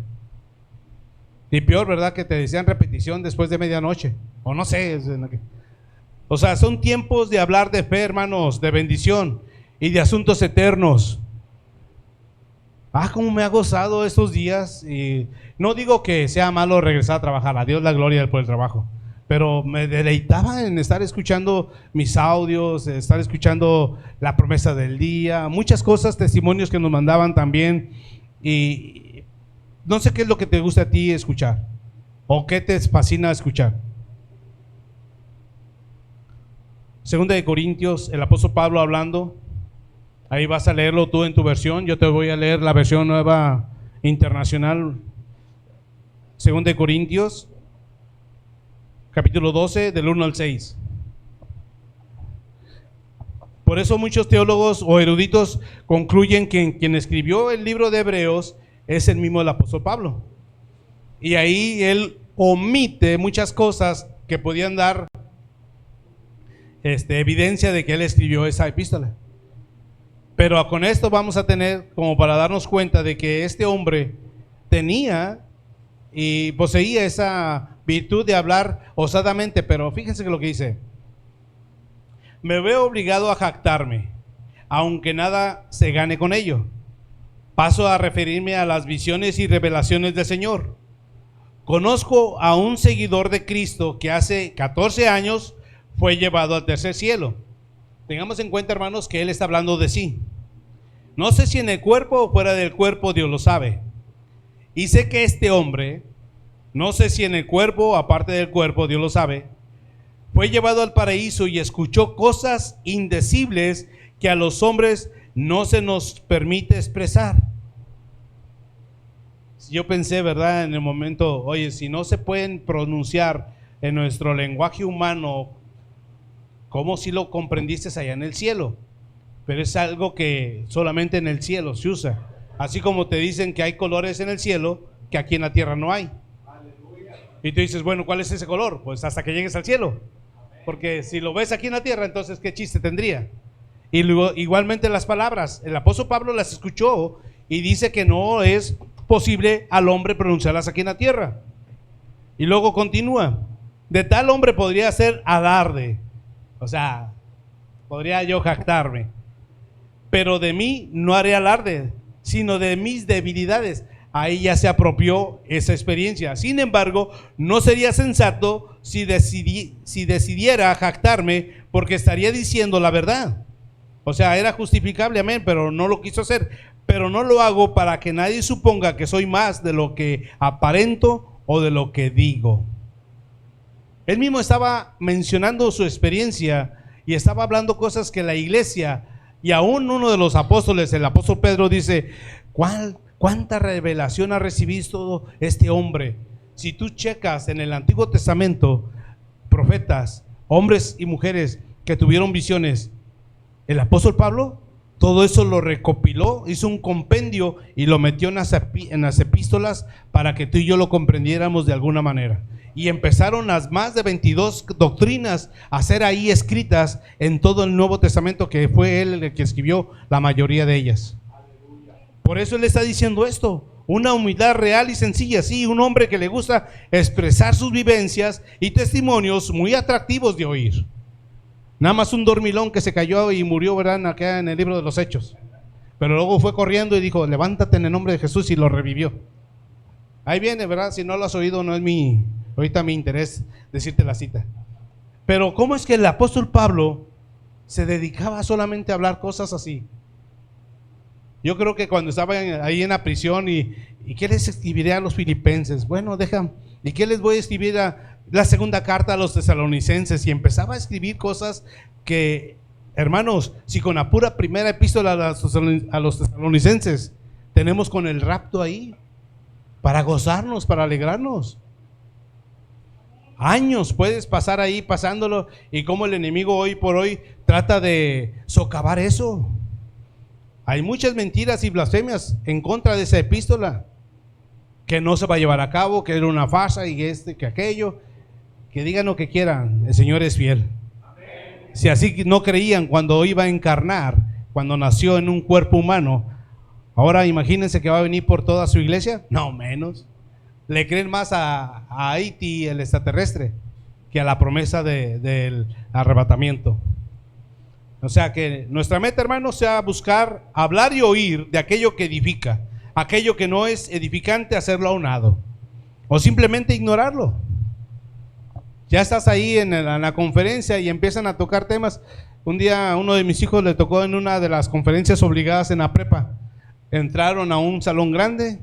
Y peor, ¿verdad? Que te decían repetición después de medianoche. O no sé. O sea, son tiempos de hablar de fe, hermanos, de bendición y de asuntos eternos. Cómo me ha gozado estos días. Y no digo que sea malo regresar a trabajar. A Dios la gloria por el trabajo. Pero me deleitaba en estar escuchando mis audios, estar escuchando la promesa del día, muchas cosas, testimonios que nos mandaban también. Y no sé qué es lo que te gusta a ti escuchar o qué te fascina escuchar. Segunda de Corintios, el apóstol Pablo hablando. Ahí vas a leerlo tú en tu versión. Yo te voy a leer la versión nueva internacional. Segunda de Corintios, capítulo 12, del 1 al 6. Por eso muchos teólogos o eruditos concluyen que quien escribió el libro de Hebreos es el mismo del apóstol Pablo. Y ahí él omite muchas cosas que podían dar evidencia de que él escribió esa epístola. Pero con esto vamos a tener como para darnos cuenta de que este hombre tenía y poseía esa virtud de hablar osadamente. Pero fíjense que lo que dice: me veo obligado a jactarme, aunque nada se gane con ello. Paso a referirme a las visiones y revelaciones del Señor. Conozco a un seguidor de Cristo que hace 14 años fue llevado al tercer cielo. Tengamos en cuenta, hermanos, que él está hablando de sí. No sé si en el cuerpo o fuera del cuerpo, Dios lo sabe. Y sé que este hombre, no sé si en el cuerpo o aparte del cuerpo, Dios lo sabe, fue llevado al paraíso y escuchó cosas indecibles que a los hombres no se nos permite expresar. Yo pensé, ¿verdad? En el momento, oye, si no se pueden pronunciar en nuestro lenguaje humano, ¿cómo si lo comprendiste allá en el cielo? Pero es algo que solamente en el cielo se usa. Así como te dicen que hay colores en el cielo que aquí en la tierra no hay. Y tú dices, bueno, ¿cuál es ese color? Pues hasta que llegues al cielo. Porque si lo ves aquí en la tierra, entonces ¿qué chiste tendría? Y luego, igualmente las palabras, el apóstol Pablo las escuchó y dice que no es posible al hombre pronunciarlas aquí en la tierra. Y luego continúa: de tal hombre podría ser alarde, o sea, podría yo jactarme, pero de mí no haré alarde, sino de mis debilidades. Ahí ya se apropió esa experiencia. Sin embargo, no sería sensato si decidiera jactarme, porque estaría diciendo la verdad. O sea, era justificable, amén, pero no lo quiso hacer. Pero no lo hago para que nadie suponga que soy más de lo que aparento o de lo que digo. Él mismo estaba mencionando su experiencia y estaba hablando cosas que la iglesia, y aún uno de los apóstoles, el apóstol Pedro, dice: ¿cuánta revelación ha recibido este hombre? Si tú checas en el Antiguo Testamento, profetas, hombres y mujeres que tuvieron visiones, el apóstol Pablo todo eso lo recopiló, hizo un compendio y lo metió en las epístolas para que tú y yo lo comprendiéramos de alguna manera. Y empezaron las más de 22 doctrinas a ser ahí escritas en todo el Nuevo Testamento, que fue él el que escribió la mayoría de ellas. Por eso él está diciendo esto: una humildad real y sencilla, sí, un hombre que le gusta expresar sus vivencias y testimonios muy atractivos de oír. Nada más un dormilón que se cayó y murió, ¿verdad?, acá en el libro de los Hechos. Pero luego fue corriendo y dijo: levántate en el nombre de Jesús, y lo revivió. Ahí viene, ¿verdad? Si no lo has oído, no es ahorita mi interés decirte la cita. Pero ¿cómo es que el apóstol Pablo se dedicaba solamente a hablar cosas así? Yo creo que cuando estaba ahí en la prisión y ¿qué les escribiré a los filipenses? Bueno, ¿y qué les voy a escribir a la segunda carta a los tesalonicenses? Y empezaba a escribir cosas que, hermanos, si con la pura primera epístola a los tesalonicenses tenemos con el rapto ahí, para gozarnos, para alegrarnos. Años puedes pasar ahí pasándolo, y como el enemigo hoy por hoy trata de socavar eso. Hay muchas mentiras y blasfemias en contra de esa epístola, que no se va a llevar a cabo, que era una farsa y que aquello. Que digan lo que quieran, el Señor es fiel. Si así no creían cuando iba a encarnar, cuando nació en un cuerpo humano, ahora imagínense que va a venir por toda su iglesia. No menos. Le creen más a Haití, el extraterrestre, que a la promesa del arrebatamiento. O sea que nuestra meta, hermanos, sea buscar hablar y oír de aquello que edifica. Aquello que no es edificante, hacerlo a un lado, o simplemente ignorarlo. Ya estás ahí en la conferencia y empiezan a tocar temas. Un día a uno de mis hijos le tocó en una de las conferencias obligadas en la prepa. Entraron a un salón grande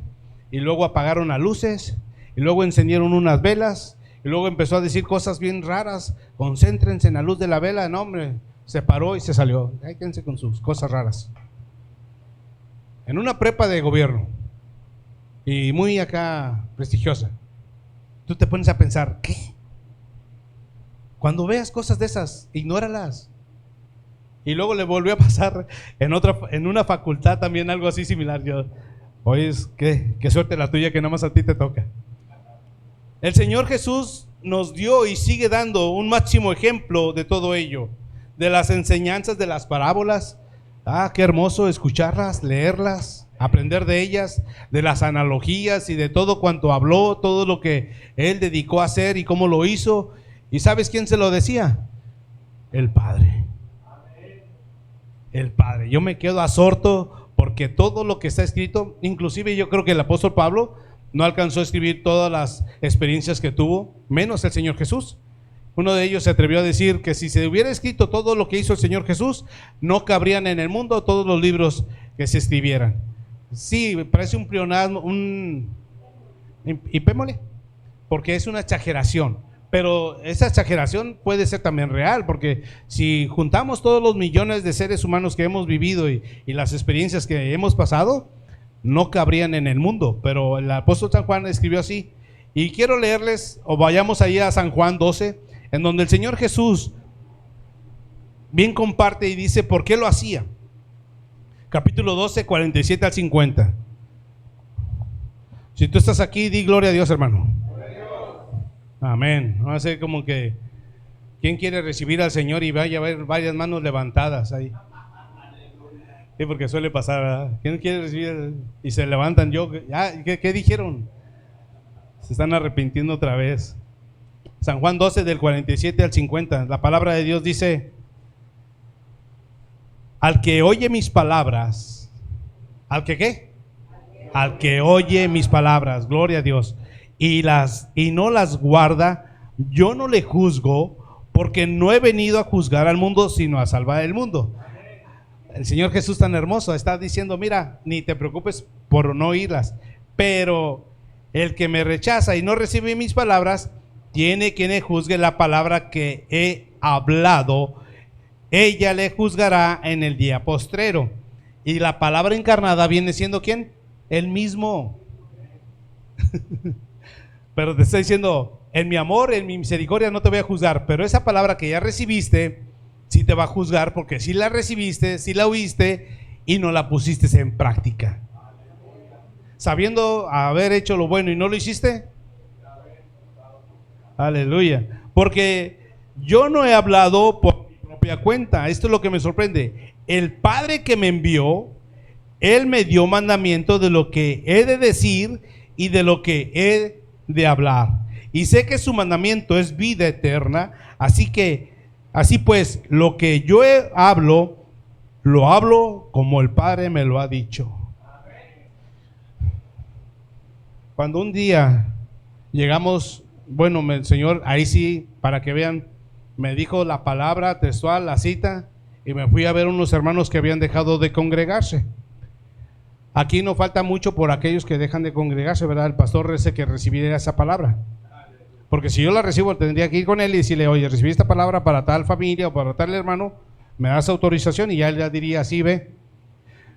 y luego apagaron las luces y luego encendieron unas velas Y luego empezó a decir cosas bien raras. Concéntrense en la luz de la vela. No, hombre, se paró y se salió. Ay, quédense con sus cosas raras. En una prepa de gobierno y muy acá prestigiosa. Tú te pones a pensar, ¿qué? Cuando veas cosas de esas, ignóralas. Y luego le volvió a pasar en una facultad también algo así similar. Yo, oye, qué suerte la tuya que nada más a ti te toca. El Señor Jesús nos dio y sigue dando un máximo ejemplo de todo ello, de las enseñanzas de las parábolas. Qué hermoso escucharlas, leerlas, aprender de ellas, de las analogías y de todo cuanto habló, todo lo que Él dedicó a hacer y cómo lo hizo. ¿Y sabes quién se lo decía? El Padre. El Padre. Yo me quedo absorto porque todo lo que está escrito, inclusive yo creo que el apóstol Pablo no alcanzó a escribir todas las experiencias que tuvo, menos el Señor Jesús. Uno de ellos se atrevió a decir que si se hubiera escrito todo lo que hizo el Señor Jesús, no cabrían en el mundo todos los libros que se escribieran. Sí, parece un pleonasmo, un hipérbole, porque es una exageración. Pero esa exageración puede ser también real, porque si juntamos todos los millones de seres humanos que hemos vivido y las experiencias que hemos pasado, no cabrían en el mundo. Pero el apóstol San Juan escribió así. Y quiero leerles, o vayamos ahí a San Juan 12, en donde el Señor Jesús bien comparte y dice por qué lo hacía. Capítulo 12, 47 al 50. Si tú estás aquí, di gloria a Dios, hermano. Amén. No va a ser como que ¿quién quiere recibir al Señor? Y vaya a ver varias manos levantadas ahí. Sí, porque suele pasar, ¿verdad? ¿Quién quiere recibir? Y se levantan. ¿Qué dijeron? Se están arrepintiendo otra vez. San Juan 12 del 47 al 50. La palabra de Dios dice: al que oye mis palabras, ¿al que qué? Al que oye mis palabras, gloria a Dios, y no las guarda, yo no le juzgo, porque no he venido a juzgar al mundo, sino a salvar el mundo. El Señor Jesús tan hermoso está diciendo: mira, ni te preocupes por no oírlas, pero el que me rechaza y no recibe mis palabras, tiene quien le juzgue la palabra que he hablado, ella le juzgará en el día postrero. Y la palabra encarnada viene siendo ¿quién? Él mismo. Pero te está diciendo: en mi amor, en mi misericordia no te voy a juzgar, pero esa palabra que ya recibiste sí te va a juzgar, porque sí la recibiste, sí la oíste y no la pusiste en práctica. Sabiendo haber hecho lo bueno y no lo hiciste. Aleluya. Porque yo no he hablado por mi propia cuenta. Esto es lo que me sorprende. El Padre que me envió, Él me dio mandamiento de lo que he de decir y de lo que he de hablar. Y sé que su mandamiento es vida eterna. Así pues, lo que yo hablo, lo hablo como el Padre me lo ha dicho. Cuando un día llegamos, bueno, el Señor, ahí sí, para que vean, me dijo la palabra textual, la cita, y me fui a ver unos hermanos que habían dejado de congregarse. Aquí no falta mucho por aquellos que dejan de congregarse, ¿verdad? El pastor dice que recibiera esa palabra. Porque si yo la recibo, tendría que ir con él y decirle: oye, recibí esta palabra para tal familia o para tal hermano, ¿me das autorización? Y ya él ya diría: sí, ve.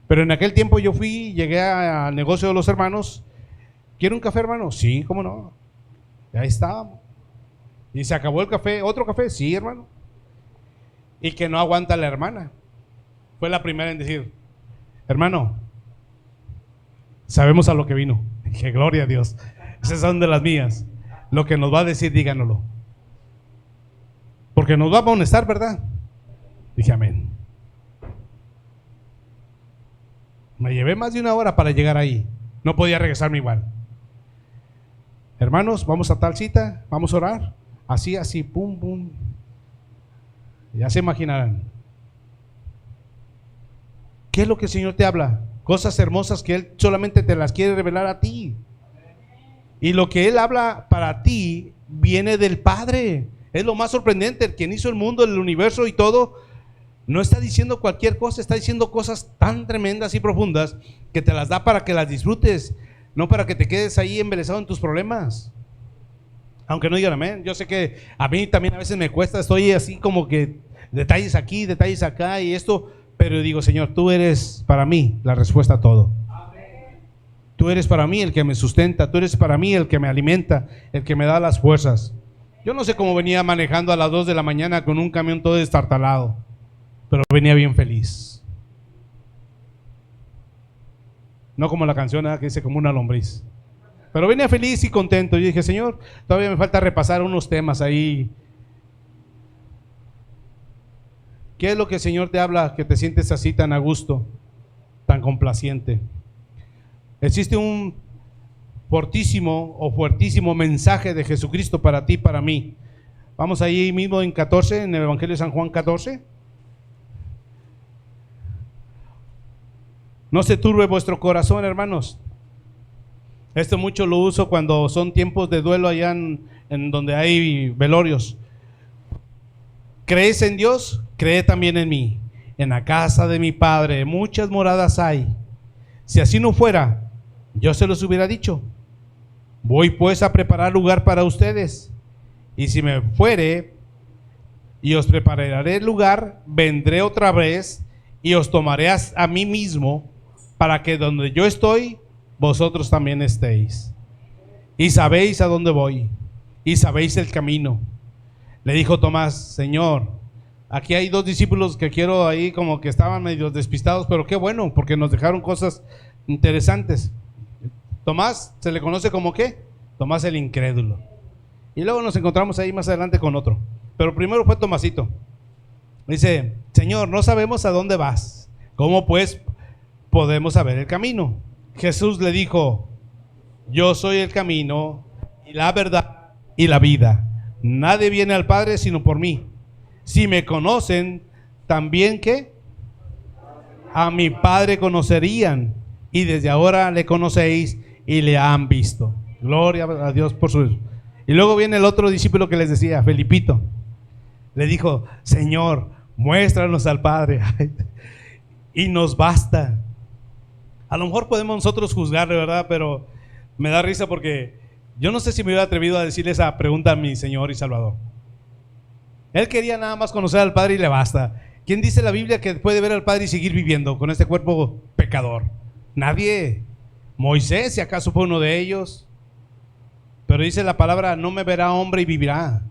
Pero en aquel tiempo yo fui, llegué al negocio de los hermanos. ¿Quiere un café, hermano? Sí, ¿cómo no? Y ahí estábamos. Y se acabó el café. ¿Otro café? Sí, hermano. Y que no aguanta la hermana. Fue la primera en decir: hermano, sabemos a lo que vino. Dije: gloria a Dios. Esas son de las mías. Lo que nos va a decir, díganoslo. Porque nos va a amonestar, ¿verdad? Dije: amén. Me llevé más de una hora para llegar ahí. No podía regresarme igual. Hermanos, vamos a tal cita, vamos a orar. Así, pum, pum. Ya se imaginarán. ¿Qué es lo que el Señor te habla? Cosas hermosas que Él solamente te las quiere revelar a ti. Y lo que Él habla para ti viene del Padre. Es lo más sorprendente. El quien hizo el mundo, el universo y todo, no está diciendo cualquier cosa, está diciendo cosas tan tremendas y profundas que te las da para que las disfrutes, no para que te quedes ahí embelesado en tus problemas. Aunque no digan amén. Yo sé que a mí también a veces me cuesta, estoy así como que detalles aquí, detalles acá y esto, pero digo, Señor, tú eres para mí la respuesta a todo. Tú eres para mí el que me sustenta, tú eres para mí el que me alimenta, el que me da las fuerzas. Yo no sé cómo venía manejando a las 2 de la mañana con un camión todo destartalado, pero venía bien feliz. No como la canción que dice como una lombriz. Pero venía feliz y contento. Yo dije, Señor, todavía me falta repasar unos temas ahí. ¿Qué es lo que el Señor te habla que te sientes así tan a gusto, tan complaciente? Existe un fortísimo o fuertísimo mensaje de Jesucristo para ti, para mí. Vamos ahí mismo en 14, en el Evangelio de San Juan 14. No se turbe vuestro corazón, hermanos. Esto mucho lo uso cuando son tiempos de duelo allá en donde hay velorios. ¿Crees en Dios? Cree también en mí. En la casa de mi Padre muchas moradas hay. Si así no fuera, yo se los hubiera dicho. Voy pues a preparar lugar para ustedes. Y si me fuere y os prepararé el lugar, vendré otra vez y os tomaré a mí mismo, para que donde yo estoy, vosotros también estéis. Y sabéis a dónde voy, y sabéis el camino. Le dijo Tomás, Señor, aquí hay 2 discípulos que quiero ahí como que estaban medio despistados, pero qué bueno, porque nos dejaron cosas interesantes. Tomás se le conoce como ¿qué? Tomás el incrédulo. Y luego nos encontramos ahí más adelante con otro. Pero primero fue Tomasito. Dice, Señor, no sabemos a dónde vas. ¿Cómo pues podemos saber el camino? Jesús le dijo, yo soy el camino y la verdad y la vida. Nadie viene al Padre sino por mí. Si me conocen, también ¿qué? A mi Padre conocerían, y desde ahora le conocéis y le han visto. Gloria a Dios por su... Y luego viene el otro discípulo que les decía, Felipito. Le dijo, Señor, muéstranos al Padre y nos basta. A lo mejor podemos nosotros juzgarle, ¿verdad? Pero me da risa porque yo no sé si me hubiera atrevido a decirle esa pregunta a mi Señor y Salvador. Él quería nada más conocer al Padre y le basta. ¿Quién dice la Biblia que puede ver al Padre y seguir viviendo con este cuerpo pecador? Nadie. Moisés, si acaso fue uno de ellos. Pero dice la palabra, no me verá hombre y vivirá.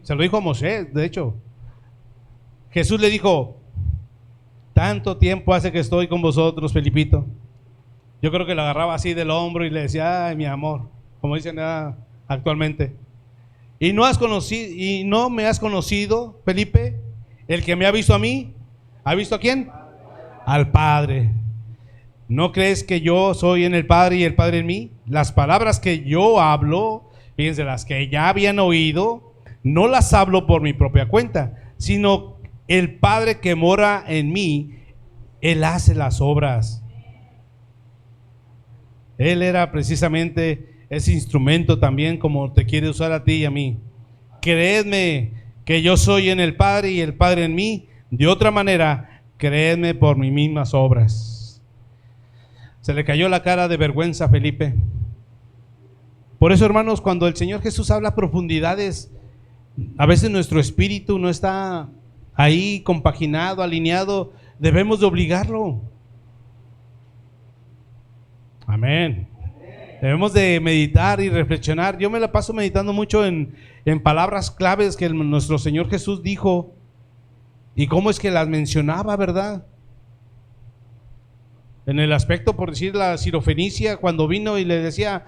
Se lo dijo a Moisés, de hecho. Jesús le dijo, tanto tiempo hace que estoy con vosotros, Felipito. Yo creo que lo agarraba así del hombro y le decía, ay, mi amor, como dicen actualmente. Y no me has conocido, Felipe. El que me ha visto a mí, ¿ha visto a quién? Al Padre. ¿No crees que yo soy en el Padre y el Padre en mí? Las palabras que yo hablo, fíjense, las que ya habían oído, no las hablo por mi propia cuenta, sino el Padre que mora en mí, Él hace las obras. Él era precisamente ese instrumento también como te quiere usar a ti y a mí. Creedme que yo soy en el Padre y el Padre en mí. De otra manera, creedme por mis mismas obras. Se le cayó la cara de vergüenza a Felipe. Por eso, hermanos, cuando el Señor Jesús habla a profundidades, a veces nuestro espíritu no está ahí compaginado, alineado, debemos de obligarlo. Amén. Debemos de meditar y reflexionar. Yo me la paso meditando mucho en palabras claves que nuestro Señor Jesús dijo y cómo es que las mencionaba, ¿verdad? En el aspecto, por decir, la sirofenicia, cuando vino y le decía,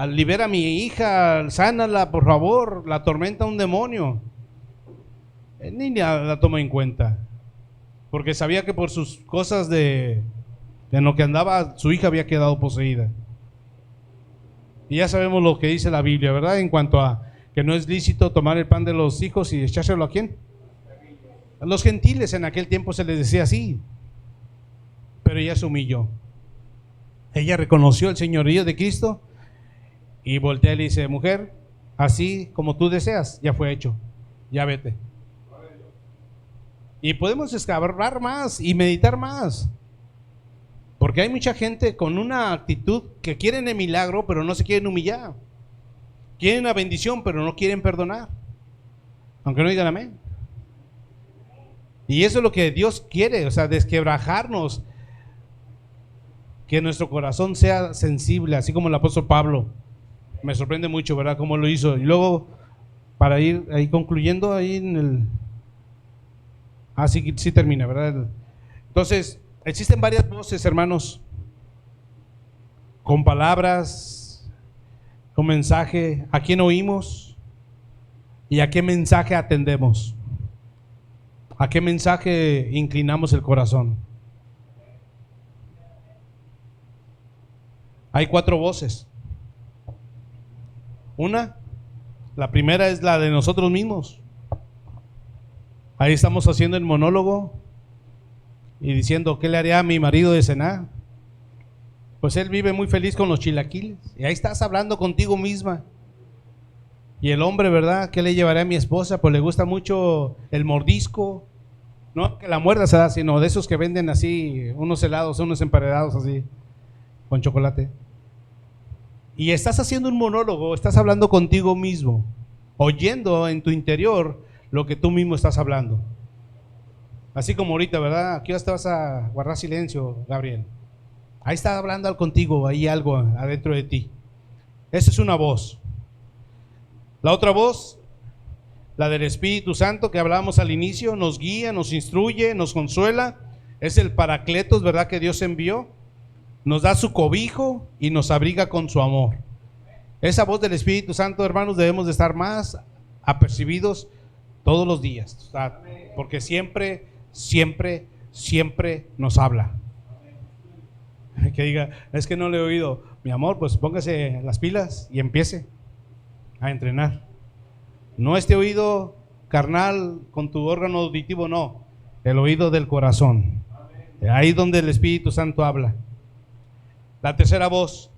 libera a mi hija, sánala, por favor, la atormenta un demonio. Él ni la toma en cuenta, porque sabía que por sus cosas en lo que andaba, su hija había quedado poseída. Y ya sabemos lo que dice la Biblia, ¿verdad? En cuanto a que no es lícito tomar el pan de los hijos y echárselo ¿a quién? A los gentiles. En aquel tiempo se les decía así. Pero ella se humilló. Ella reconoció el señorío de Cristo y voltea y le dice, mujer, así como tú deseas, ya fue hecho, ya vete. Y podemos escarbar más y meditar más, porque hay mucha gente con una actitud que quieren el milagro pero no se quieren humillar. Quieren la bendición, pero no quieren perdonar. Aunque no digan amén. Y eso es lo que Dios quiere, o sea, desquebrajarnos. Que nuestro corazón sea sensible, así como el apóstol Pablo. Me sorprende mucho, ¿verdad? Cómo lo hizo. Y luego, para ir ahí concluyendo, ahí en el... sí, sí termina, ¿verdad? Entonces, existen varias voces, hermanos, con palabras, con mensaje. ¿A quién oímos? ¿Y a qué mensaje atendemos? ¿A qué mensaje inclinamos el corazón? Hay 4 voces. La primera es la de nosotros mismos. Ahí estamos haciendo el monólogo y diciendo, ¿qué le haré a mi marido de cenar? Pues él vive muy feliz con los chilaquiles. Y ahí estás hablando contigo misma. Y el hombre, ¿verdad? ¿Qué le llevaré a mi esposa? Pues le gusta mucho el mordisco. No que la muerda se da, sino de esos que venden así, unos helados, unos emparedados así, con chocolate. Y estás haciendo un monólogo, estás hablando contigo mismo, oyendo en tu interior lo que tú mismo estás hablando. Así como ahorita, ¿verdad? Aquí te vas a guardar silencio, Gabriel. Ahí está hablando contigo, ahí algo adentro de ti. Esa es una voz. La otra voz, la del Espíritu Santo que hablábamos al inicio, nos guía, nos instruye, nos consuela. Es el Paracletos, ¿verdad? Que Dios envió. Nos da su cobijo y nos abriga con su amor. Esa voz del Espíritu Santo, hermanos, debemos de estar más apercibidos todos los días, o sea, porque siempre nos habla. Que diga, es que no le he oído. Mi amor, pues póngase las pilas y empiece a entrenar. No este oído carnal con tu órgano auditivo, no, el oído del corazón. Ahí donde el Espíritu Santo habla. La tercera voz,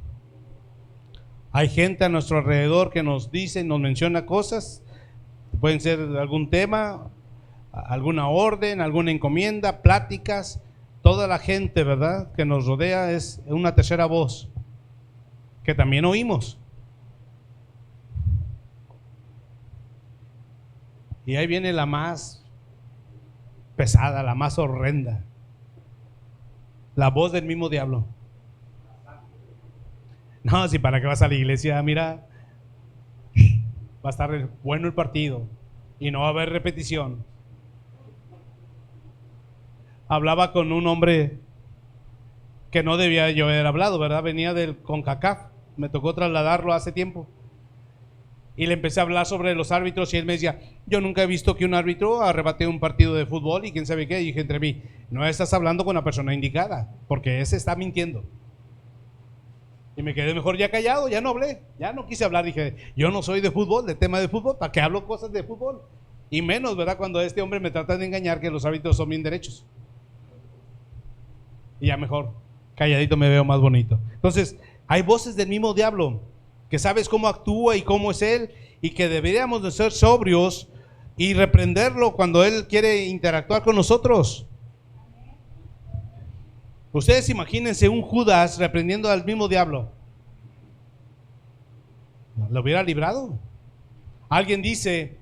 hay gente a nuestro alrededor que nos dice, nos menciona cosas, pueden ser algún tema, alguna orden, alguna encomienda, pláticas. Toda la gente, ¿verdad?, que nos rodea es una tercera voz que también oímos. Y ahí viene la más pesada, la más horrenda, la voz del mismo diablo. No, si para qué vas a la iglesia, mira, va a estar bueno el partido y no va a haber repetición. Hablaba con un hombre que no debía yo haber hablado, ¿verdad? Venía del CONCACAF, me tocó trasladarlo hace tiempo. Y le empecé a hablar sobre los árbitros y él me decía, yo nunca he visto que un árbitro arrebate un partido de fútbol y quién sabe qué. Y dije entre mí, no estás hablando con la persona indicada, porque ese está mintiendo. Y me quedé mejor ya callado, ya no hablé, ya no quise hablar. Dije, yo no soy de fútbol, de tema de fútbol, ¿para qué hablo cosas de fútbol? Y menos, ¿verdad?, cuando este hombre me trata de engañar que los árbitros son bien derechos. Y ya mejor, calladito me veo más bonito. Entonces, hay voces del mismo diablo, que sabes cómo actúa y cómo es él, y que deberíamos de ser sobrios y reprenderlo cuando él quiere interactuar con nosotros. Ustedes imagínense un Judas reprendiendo al mismo diablo. ¿Lo hubiera librado? Alguien dice,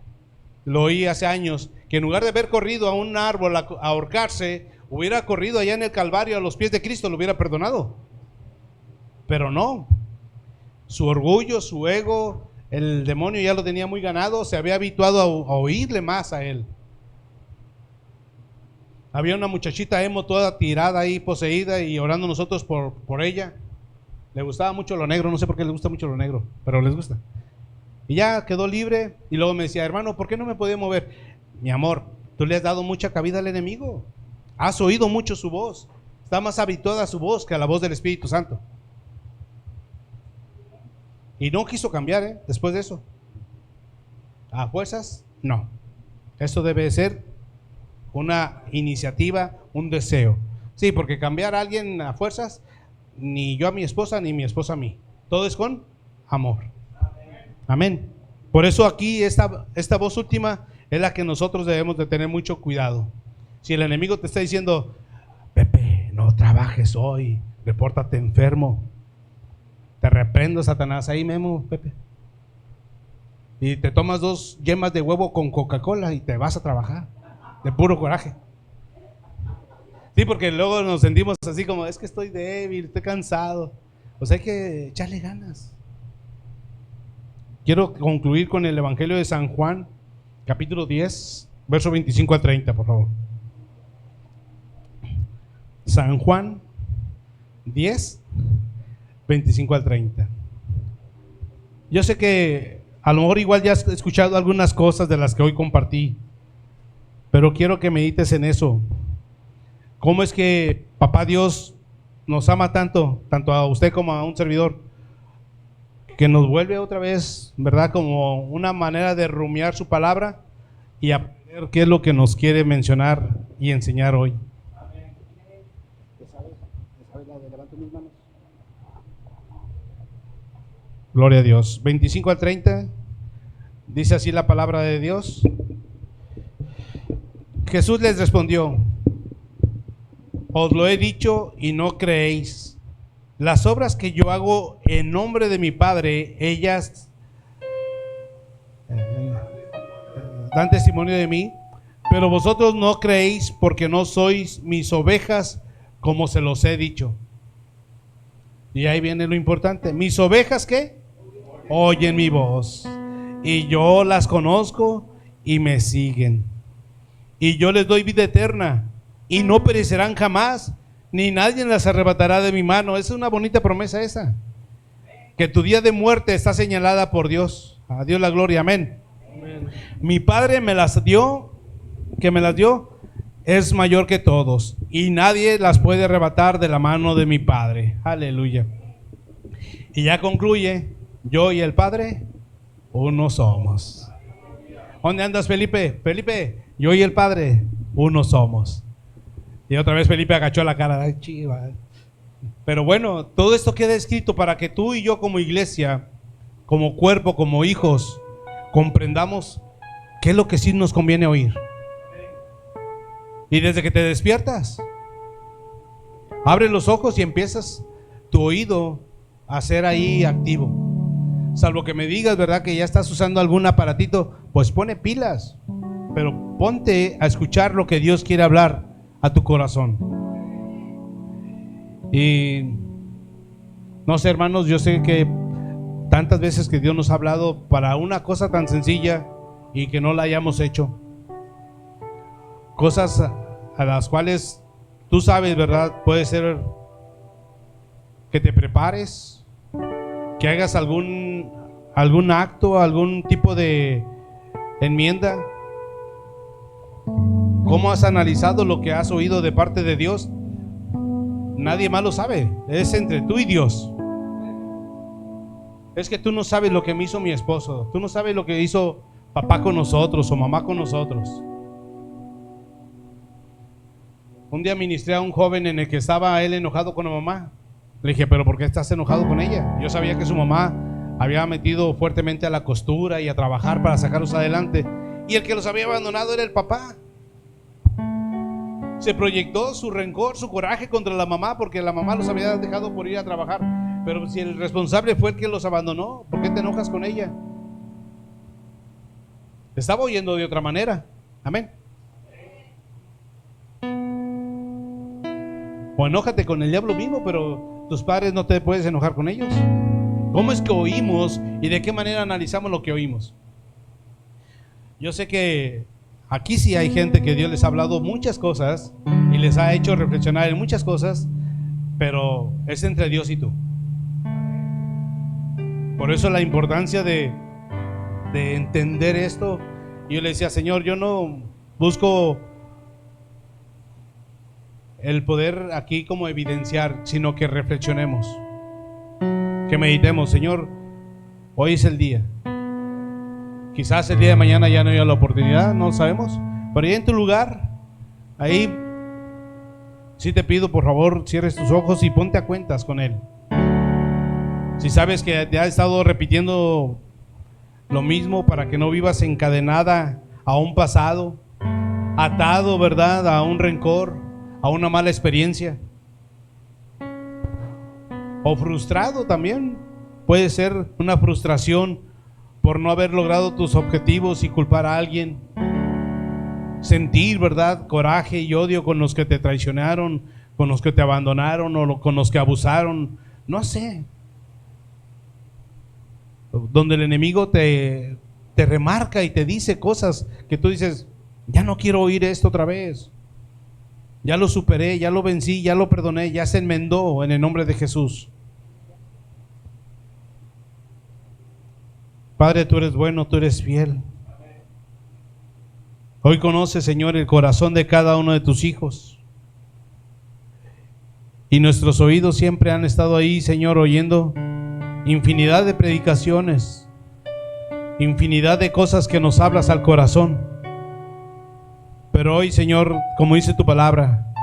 lo oí hace años, que en lugar de haber corrido a un árbol a ahorcarse, hubiera corrido allá en el Calvario a los pies de Cristo, lo hubiera perdonado. Pero no. Su orgullo, su ego, el demonio ya lo tenía muy ganado, se había habituado a oírle más a él. Había una muchachita emo toda tirada ahí, poseída, y orando nosotros por ella. Le gustaba mucho lo negro, no sé por qué le gusta mucho lo negro, pero les gusta. Y ya quedó libre, y luego me decía, hermano, ¿por qué no me podía mover? Mi amor, tú le has dado mucha cabida al enemigo. Has oído mucho su voz. Está más habituada a su voz que a la voz del Espíritu Santo. Y no quiso cambiar, después de eso. ¿A fuerzas? No. Eso debe ser una iniciativa, un deseo. Sí, porque cambiar a alguien a fuerzas, ni yo a mi esposa, ni mi esposa a mí. Todo es con amor. Amén. Por eso aquí esta voz última es la que nosotros debemos de tener mucho cuidado. Si el enemigo te está diciendo, Pepe, no trabajes hoy, repórtate enfermo, te reprendo, Satanás. Ahí Memo, Pepe, y te tomas 2 yemas de huevo con Coca-Cola y te vas a trabajar de puro coraje. Sí, porque luego nos sentimos así como, es que estoy débil, estoy cansado. Pues hay que echarle ganas. Quiero concluir con el Evangelio de San Juan, capítulo 10, verso 25 al 30, por favor. San Juan 10, 25 al 30. Yo sé que a lo mejor igual ya has escuchado algunas cosas de las que hoy compartí, pero quiero que medites en eso. ¿Cómo es que Papá Dios nos ama tanto, tanto a usted como a un servidor, que nos vuelve otra vez, ¿verdad? Como una manera de rumiar su palabra y aprender qué es lo que nos quiere mencionar y enseñar hoy. Gloria a Dios. 25 al 30, dice así la palabra de Dios. Jesús les respondió: os lo he dicho y no creéis. Las obras que yo hago en nombre de mi Padre, ellas dan testimonio de mí, pero vosotros no creéis porque no sois mis ovejas, como se los he dicho. Y ahí viene lo importante. Mis ovejas, ¿qué? Oyen mi voz, y yo las conozco y me siguen. Y yo les doy vida eterna, y no perecerán jamás, ni nadie las arrebatará de mi mano. Es una bonita promesa esa, que tu día de muerte está señalada por Dios. A Dios la gloria, amén. Amén. Mi Padre me las dio, es mayor que todos, y nadie las puede arrebatar de la mano de mi Padre. Aleluya. Y ya concluye: yo y el Padre, uno somos. ¿Dónde andas, Felipe? Felipe, yo y el Padre, uno somos. Y otra vez Felipe agachó la cara. Ay, chiva. Pero bueno, todo esto queda escrito para que tú y yo como iglesia, como cuerpo, como hijos, comprendamos qué es lo que sí nos conviene oír. Y desde que te despiertas, abre los ojos y empiezas tu oído a ser ahí activo. Salvo que me digas, ¿verdad?, que ya estás usando algún aparatito, pues pone pilas, pero ponte a escuchar lo que Dios quiere hablar a tu corazón. Y no sé, hermanos, yo sé que tantas veces que Dios nos ha hablado para una cosa tan sencilla y que no la hayamos hecho. Cosas a las cuales tú sabes, ¿verdad? Puede ser que te prepares, que hagas algún acto, algún tipo de enmienda. ¿Cómo has analizado lo que has oído de parte de Dios? Nadie más lo sabe, es entre tú y Dios. Es que tú no sabes lo que me hizo mi esposo, tú no sabes lo que hizo papá con nosotros o mamá con nosotros. Un día ministré a un joven en el que estaba él enojado con la mamá. Le dije, ¿pero por qué estás enojado con ella? Yo sabía que su mamá había metido fuertemente a la costura y a trabajar para sacarlos adelante, y el que los había abandonado era el papá. Se proyectó su rencor, su coraje contra la mamá porque la mamá los había dejado por ir a trabajar. Pero si el responsable fue el que los abandonó, ¿por qué te enojas con ella? Estaba oyendo de otra manera. Amén. O enójate con el diablo mismo, pero tus padres no te puedes enojar con ellos. ¿Cómo es que oímos y de qué manera analizamos lo que oímos? Yo sé que aquí sí hay gente que Dios les ha hablado muchas cosas y les ha hecho reflexionar en muchas cosas, pero es entre Dios y tú. Por eso la importancia de entender esto. Y yo le decía, Señor, yo no busco el poder aquí como evidenciar, sino que reflexionemos, que meditemos. Señor, hoy es el día. Quizás el día de mañana ya no haya la oportunidad, no lo sabemos, pero ahí en tu lugar, ahí sí te pido, por favor, cierres tus ojos y ponte a cuentas con Él. Si sabes que te ha estado repitiendo lo mismo para que no vivas encadenada a un pasado, atado, ¿verdad?, a un rencor, a una mala experiencia, o frustrado también. Puede ser una frustración por no haber logrado tus objetivos y culpar a alguien. Sentir, ¿verdad?, coraje y odio con los que te traicionaron, con los que te abandonaron o con los que abusaron. No sé. Donde el enemigo te remarca y te dice cosas que tú dices, ya no quiero oír esto otra vez. Ya lo superé, ya lo vencí, ya lo perdoné, ya se enmendó en el nombre de Jesús. Padre, tú eres bueno, tú eres fiel. Hoy conoces, Señor, el corazón de cada uno de tus hijos. Y nuestros oídos siempre han estado ahí, Señor, oyendo infinidad de predicaciones, infinidad de cosas que nos hablas al corazón. Pero hoy, Señor, como dice tu palabra,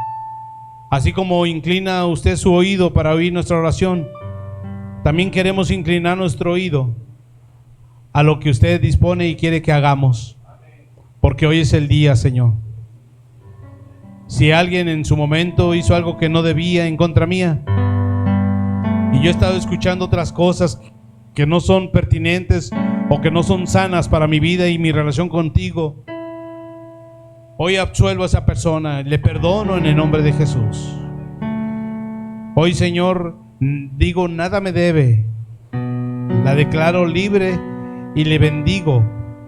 así como inclina usted su oído para oír nuestra oración, también queremos inclinar nuestro oído a lo que usted dispone y quiere que hagamos. Porque hoy es el día, Señor. Si alguien en su momento hizo algo que no debía en contra mía, y yo he estado escuchando otras cosas que no son pertinentes o que no son sanas para mi vida y mi relación contigo, hoy absuelvo a esa persona, le perdono en el nombre de Jesús. Hoy, Señor, digo, nada me debe. La declaro libre y le bendigo.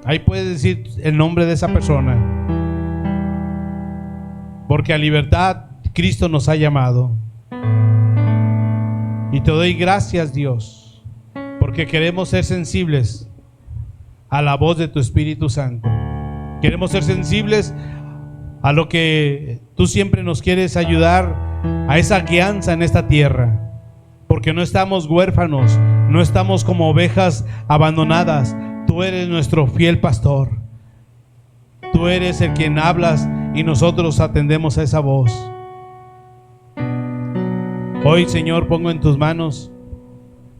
Ahí puedes decir el nombre de esa persona. Porque a libertad Cristo nos ha llamado. Y te doy gracias, Dios, porque queremos ser sensibles a la voz de tu Espíritu Santo. Queremos ser sensibles a lo que tú siempre nos quieres ayudar, a esa guianza en esta tierra. Porque no estamos huérfanos, no estamos como ovejas abandonadas. Tú eres nuestro fiel pastor. Tú eres el quien hablas y nosotros atendemos a esa voz. Hoy, Señor, pongo en tus manos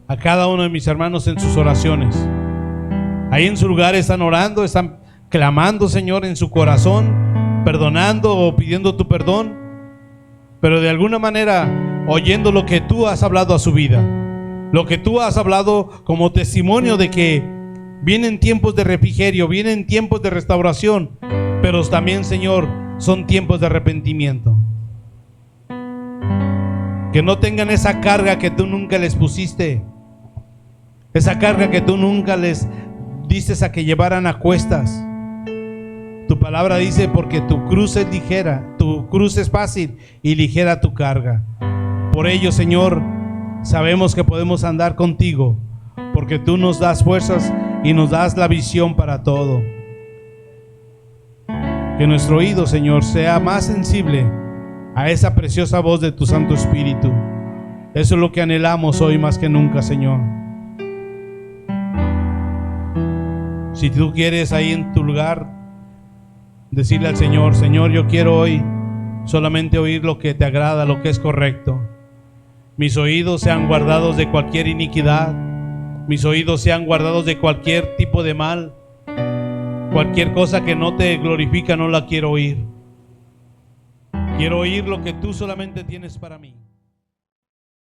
a cada uno de mis hermanos en sus oraciones. Ahí en su lugar están orando, están clamando, Señor, en su corazón, perdonando o pidiendo tu perdón, pero de alguna manera oyendo lo que tú has hablado a su vida, lo que tú has hablado como testimonio de que vienen tiempos de refrigerio, vienen tiempos de restauración, pero también, Señor, son tiempos de arrepentimiento. Que no tengan esa carga que tú nunca les pusiste, esa carga que tú nunca les diste a que llevaran a cuestas. Tu palabra dice, porque tu cruz es ligera, tu cruz es fácil y ligera tu carga. Por ello, Señor, sabemos que podemos andar contigo, porque tú nos das fuerzas y nos das la visión para todo. Que nuestro oído, Señor, sea más sensible a esa preciosa voz de tu Santo Espíritu. Eso es lo que anhelamos hoy más que nunca, Señor. Si tú quieres ahí en tu lugar decirle al Señor, Señor, yo quiero hoy solamente oír lo que te agrada, lo que es correcto. Mis oídos sean guardados de cualquier iniquidad. Mis oídos sean guardados de cualquier tipo de mal. Cualquier cosa que no te glorifica no la quiero oír. Quiero oír lo que tú solamente tienes para mí.